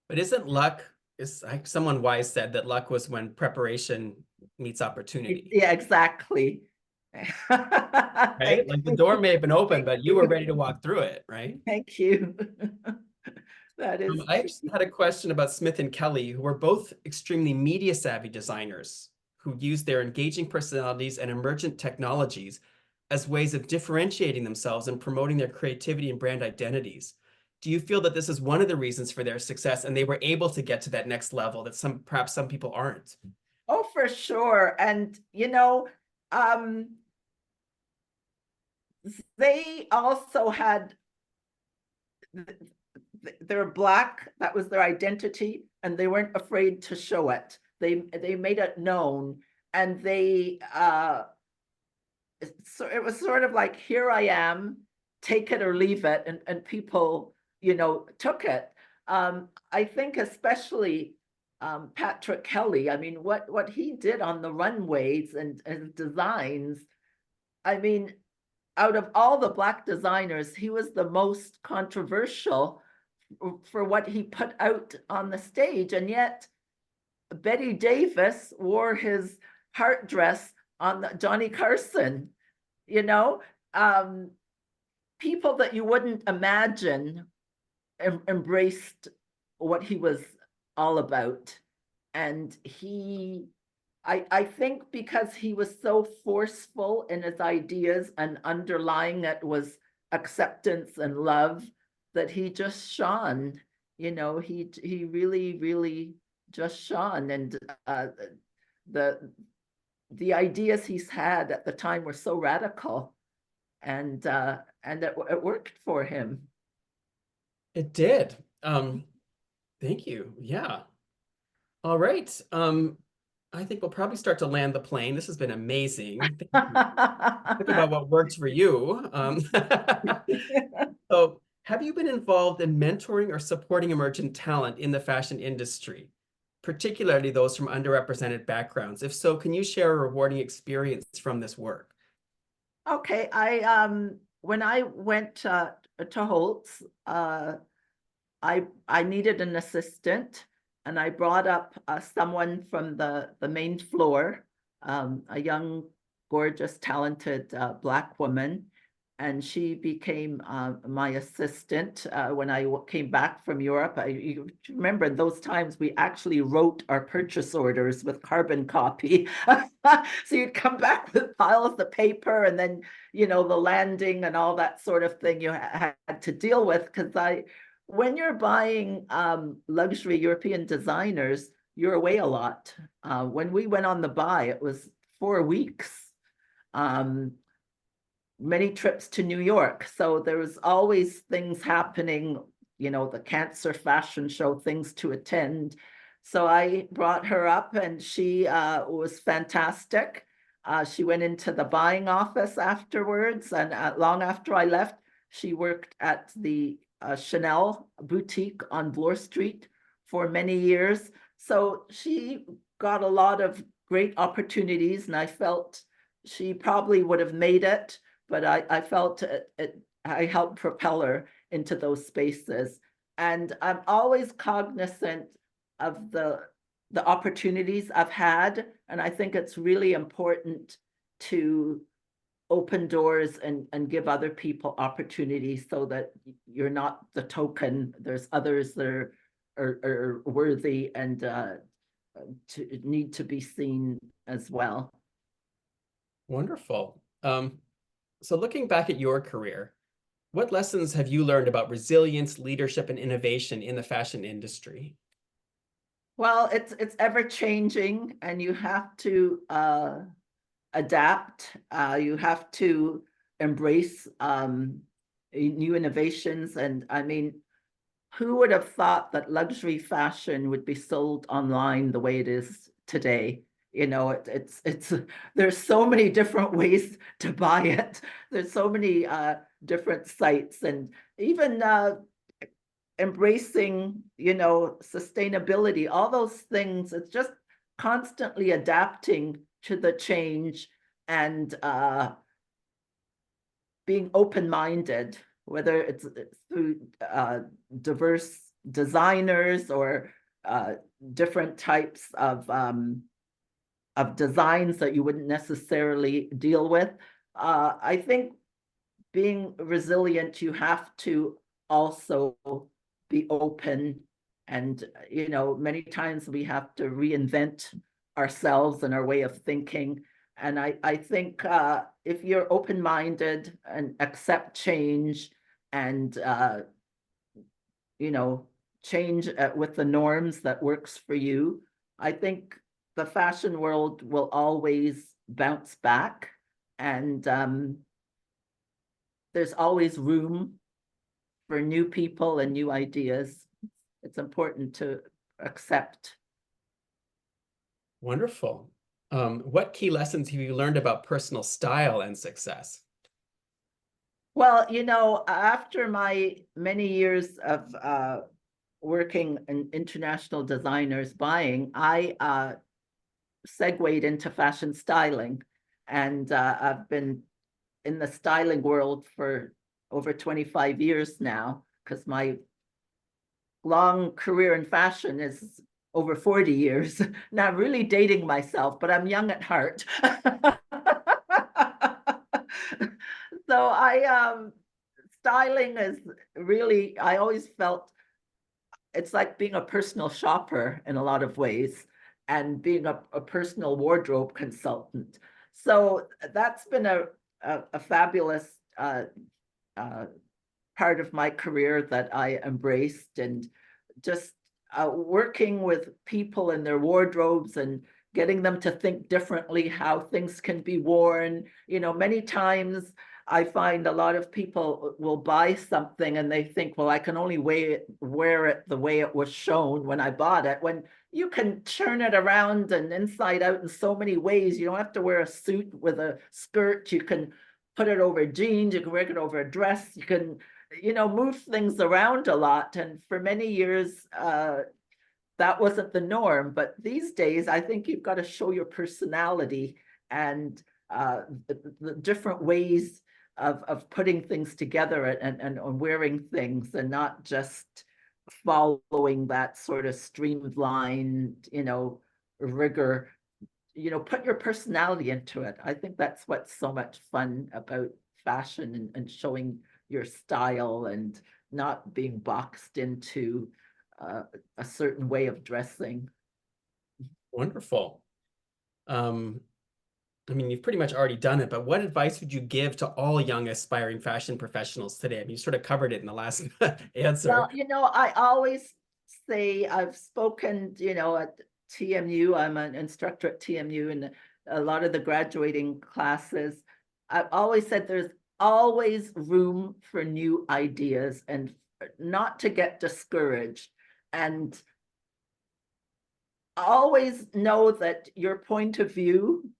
[SPEAKER 2] But isn't luck, is like someone wise said that luck was when preparation meets opportunity.
[SPEAKER 1] Yeah, exactly.
[SPEAKER 2] Right? Like the door may have been open, but you were ready to walk through it, right?
[SPEAKER 1] Thank you. That is
[SPEAKER 2] I actually had a question about Smith and Kelly, who were both extremely media savvy designers who used their engaging personalities and emergent technologies as ways of differentiating themselves and promoting their creativity and brand identities. Do you feel that this is one of the reasons for their success and they were able to get to that next level that perhaps some people aren't?
[SPEAKER 1] Oh, for sure. And, they also had, they're Black, that was their identity, and they weren't afraid to show it. They made it known, and so it was sort of like, here I am, take it or leave it, and people, took it. I think especially Patrick Kelly, I mean, what he did on the runways and designs, I mean, out of all the Black designers, he was the most controversial for what he put out on the stage. And yet Betty Davis wore his heart dress on Johnny Carson, people that you wouldn't imagine embraced what he was all about. And I think because he was so forceful in his ideas and underlying it was acceptance and love, that he just shone. He really, really just shone. And the ideas he's had at the time were so radical, and it worked for him.
[SPEAKER 2] It did. Thank you. Yeah. All right. I think we'll probably start to land the plane. This has been amazing. Think about what works for you. So have you been involved in mentoring or supporting emergent talent in the fashion industry, particularly those from underrepresented backgrounds? If so, can you share a rewarding experience from this work?
[SPEAKER 1] Okay, when I went to Holt's, I needed an assistant, and I brought up someone from the main floor, a young, gorgeous, talented Black woman, and she became my assistant when I came back from Europe. You remember in those times we actually wrote our purchase orders with carbon copy. So you'd come back with piles of paper, and then the landing and all that sort of thing you had to deal with, because when you're buying luxury European designers, you're away a lot. When we went on the buy, it was 4 weeks. Many trips to New York. So there was always things happening, the Cancer Fashion Show, things to attend. So I brought her up and she was fantastic. She went into the buying office afterwards, and long after I left, she worked at the Chanel boutique on Bloor Street for many years. So she got a lot of great opportunities, and I felt she probably would have made it, but I felt I helped propel her into those spaces. And I'm always cognizant of the opportunities I've had, and I think it's really important to open doors and give other people opportunities so that you're not the token. There's others that are worthy and need to be seen as well.
[SPEAKER 2] Wonderful. So looking back at your career, what lessons have you learned about resilience, leadership, and innovation in the fashion industry?
[SPEAKER 1] Well, it's ever changing, and you have to adapt. You have to embrace new innovations. And I mean, who would have thought that luxury fashion would be sold online the way it is today? You know, it's there's so many different ways to buy it. There's so many different sites, and even embracing, you know, sustainability, all those things. It's just constantly adapting to the change and being open-minded, whether it's through diverse designers or different types of designs that you wouldn't necessarily deal with. I think being resilient, you have to also be open, and you know, many times we have to reinvent ourselves and our way of thinking. And I think if you're open-minded and accept change and you know, change with the norms that works for you, I think the fashion world will always bounce back, and there's always room for new people and new ideas. It's important to accept.
[SPEAKER 2] Wonderful. What key lessons have you learned about personal style and success?
[SPEAKER 1] Well, you know, after my many years of working in international designers buying, I segued into fashion styling. And I've been in the styling world for over 25 years now, because my long career in fashion is over 40 years. Now I'm really dating myself, but I'm young at heart. So styling is really, I always felt it's like being a personal shopper in a lot of ways, and being a personal wardrobe consultant. So that's been a fabulous part of my career that I embraced, and just working with people in their wardrobes and getting them to think differently how things can be worn. You know, many times I find a lot of people will buy something and they think, well, I can only wear it the way it was shown when I bought it, when you can turn it around and inside out in so many ways. You don't have to wear a suit with a skirt. You can put it over jeans, you can wear it over a dress, you can, you know, move things around a lot. And for many years, that wasn't the norm. But these days, I think you've got to show your personality and the different ways of putting things together and wearing things, and not just following that sort of streamlined, you know, rigor. You know, put your personality into it. I think that's what's so much fun about fashion, and showing your style and not being boxed into a certain way of dressing.
[SPEAKER 2] Wonderful. I mean, you've pretty much already done it, but what advice would you give to all young aspiring fashion professionals today? I mean, you sort of covered it in the last answer.
[SPEAKER 1] Well, you know, I always say, I've spoken, you know, at TMU. I'm an instructor at TMU, and a lot of the graduating classes. I've always said there's always room for new ideas, and not to get discouraged. And always know that your point of view,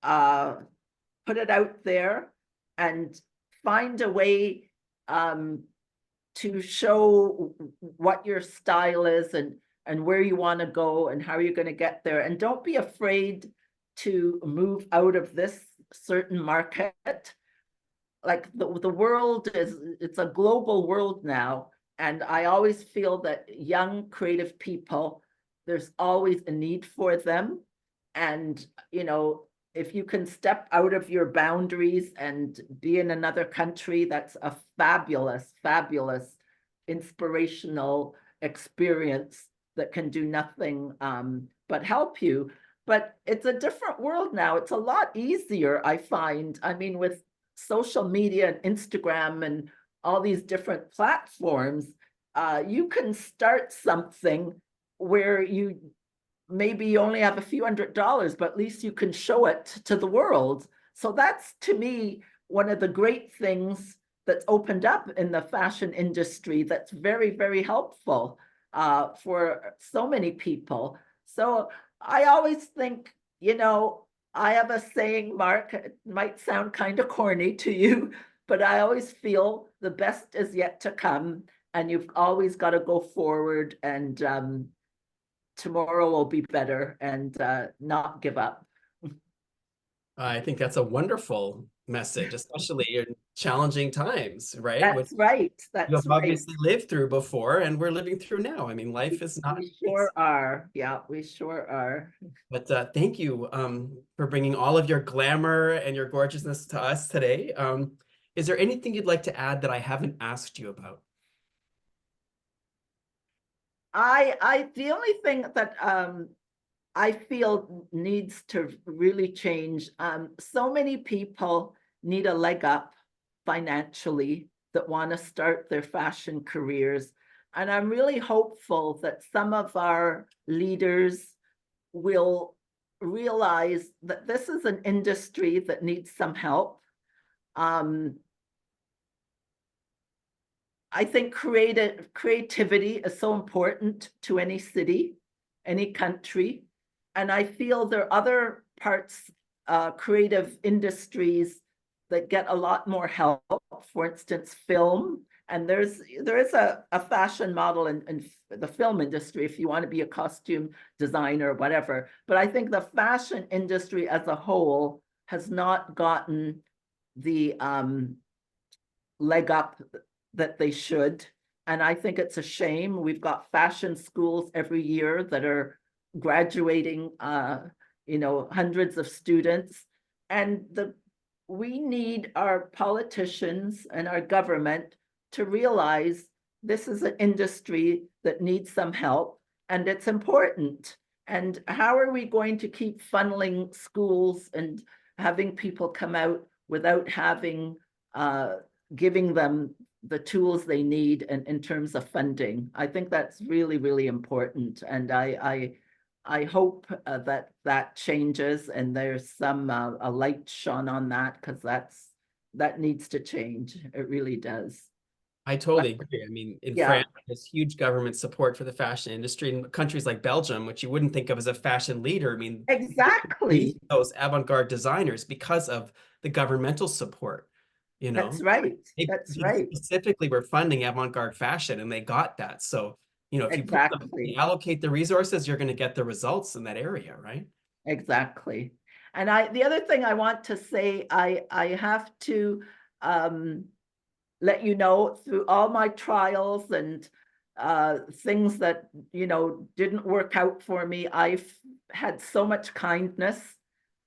[SPEAKER 1] put it out there and find a way to show what your style is and where you want to go and how you're going to get there. And don't be afraid to move out of this certain market. Like the world it's a global world now. And I always feel that young creative people, there's always a need for them. And, if you can step out of your boundaries and be in another country, that's a fabulous, fabulous, inspirational experience that can do nothing but help you. But it's a different world now. It's a lot easier, I find. I mean, with social media and Instagram and all these different platforms, you can start something where you maybe you only have a few $100s, but at least you can show it to the world. So that's, to me, one of the great things that's opened up in the fashion industry that's very, very helpful for so many people. So I always think, I have a saying, Mark, it might sound kind of corny to you, but I always feel the best is yet to come, and you've always got to go forward, and tomorrow will be better, and not give up.
[SPEAKER 2] I think that's a wonderful message, especially in challenging times, right? Which
[SPEAKER 1] That's right.
[SPEAKER 2] you
[SPEAKER 1] That's
[SPEAKER 2] have
[SPEAKER 1] right.
[SPEAKER 2] obviously lived through before, and we're living through now. I mean, life is not.
[SPEAKER 1] We sure are. Yeah, we sure are.
[SPEAKER 2] But thank you for bringing all of your glamour and your gorgeousness to us today. Is there anything you'd like to add that I haven't asked you about?
[SPEAKER 1] The only thing that I feel needs to really change. So many people need a leg up financially that want to start their fashion careers. And I'm really hopeful that some of our leaders will realize that this is an industry that needs some help. I think creativity is so important to any city, any country. And I feel there are other parts, creative industries that get a lot more help. For instance, film. And there is a fashion model in the film industry if you want to be a costume designer or whatever. But I think the fashion industry as a whole has not gotten the leg up that they should. And I think it's a shame. We've got fashion schools every year that are graduating, hundreds of students. And we need our politicians and our government to realize this is an industry that needs some help, and it's important. And how are we going to keep funneling schools and having people come out without having giving them the tools they need in terms of funding? I think that's really, really important. And I hope that changes and there's some a light shone on that, because that needs to change. It really does.
[SPEAKER 2] I totally agree. I mean, in
[SPEAKER 1] Yeah,
[SPEAKER 2] France, there's huge government support for the fashion industry. In countries like Belgium, which you wouldn't think of as a fashion leader, I mean,
[SPEAKER 1] exactly.
[SPEAKER 2] those avant-garde designers because of the governmental support,
[SPEAKER 1] That's right.
[SPEAKER 2] They
[SPEAKER 1] That's right.
[SPEAKER 2] specifically were funding avant-garde fashion, and they got that. So, if you
[SPEAKER 1] Exactly.
[SPEAKER 2] allocate the resources, you're going to get the results in that area, right?
[SPEAKER 1] Exactly. And the other thing I want to say, I have to let you know, through all my trials and things that didn't work out for me, I've had so much kindness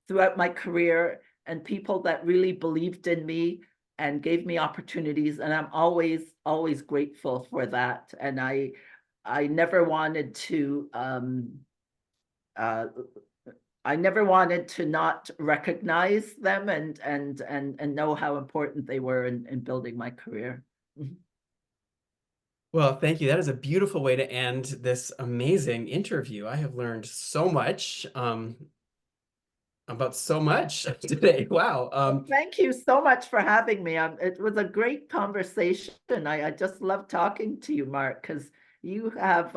[SPEAKER 1] throughout my career, and people that really believed in me and gave me opportunities, and I'm always, always grateful for that. And I never wanted to I never wanted to not recognize them and know how important they were in building my career.
[SPEAKER 2] Well, thank you. That is a beautiful way to end this amazing interview. I have learned so much about so much today. Wow.
[SPEAKER 1] Thank you so much for having me. It was a great conversation. I just love talking to you, Mark, because you have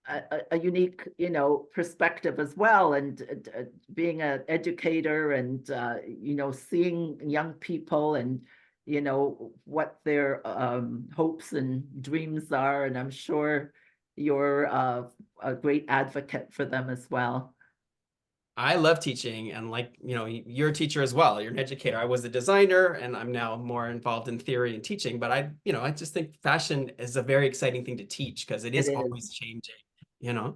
[SPEAKER 1] a unique, perspective as well. And being an educator and, seeing young people and, what their hopes and dreams are. And I'm sure you're a great advocate for them as well.
[SPEAKER 2] I love teaching, and like, you're a teacher as well. You're an educator. I was a designer and I'm now more involved in theory and teaching, but I just think fashion is a very exciting thing to teach because it
[SPEAKER 1] It
[SPEAKER 2] is
[SPEAKER 1] is.
[SPEAKER 2] always changing, you know,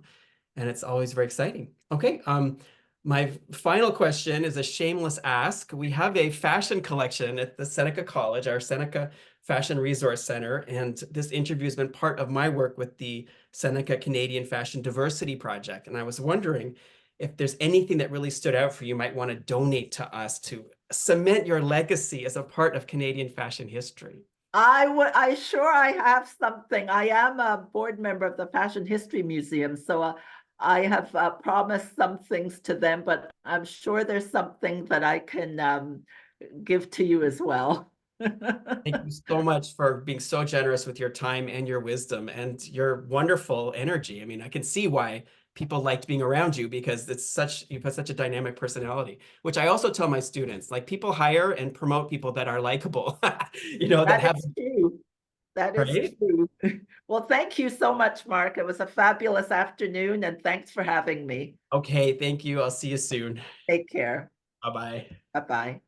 [SPEAKER 2] and it's always very exciting. Okay, my final question is a shameless ask. We have a fashion collection at the Seneca College, our Seneca Fashion Resource Center, and this interview has been part of my work with the Seneca Canadian Fashion Diversity Project. And I was wondering if there's anything that really stood out for you, might want to donate to us to cement your legacy as a part of Canadian fashion history.
[SPEAKER 1] I have something. I am a board member of the Fashion History Museum, so I have promised some things to them, but I'm sure there's something that I can give to you as well.
[SPEAKER 2] Thank you so much for being so generous with your time and your wisdom and your wonderful energy. I mean, I can see why people liked being around you because you have such a dynamic personality, which I also tell my students, like people hire and promote people that are likable, that
[SPEAKER 1] That
[SPEAKER 2] have,
[SPEAKER 1] is true. That is
[SPEAKER 2] right?
[SPEAKER 1] true. Well, thank you so much, Mark. It was a fabulous afternoon, and thanks for having me.
[SPEAKER 2] Okay, thank you. I'll see you soon.
[SPEAKER 1] Take care.
[SPEAKER 2] Bye-bye.
[SPEAKER 1] Bye-bye.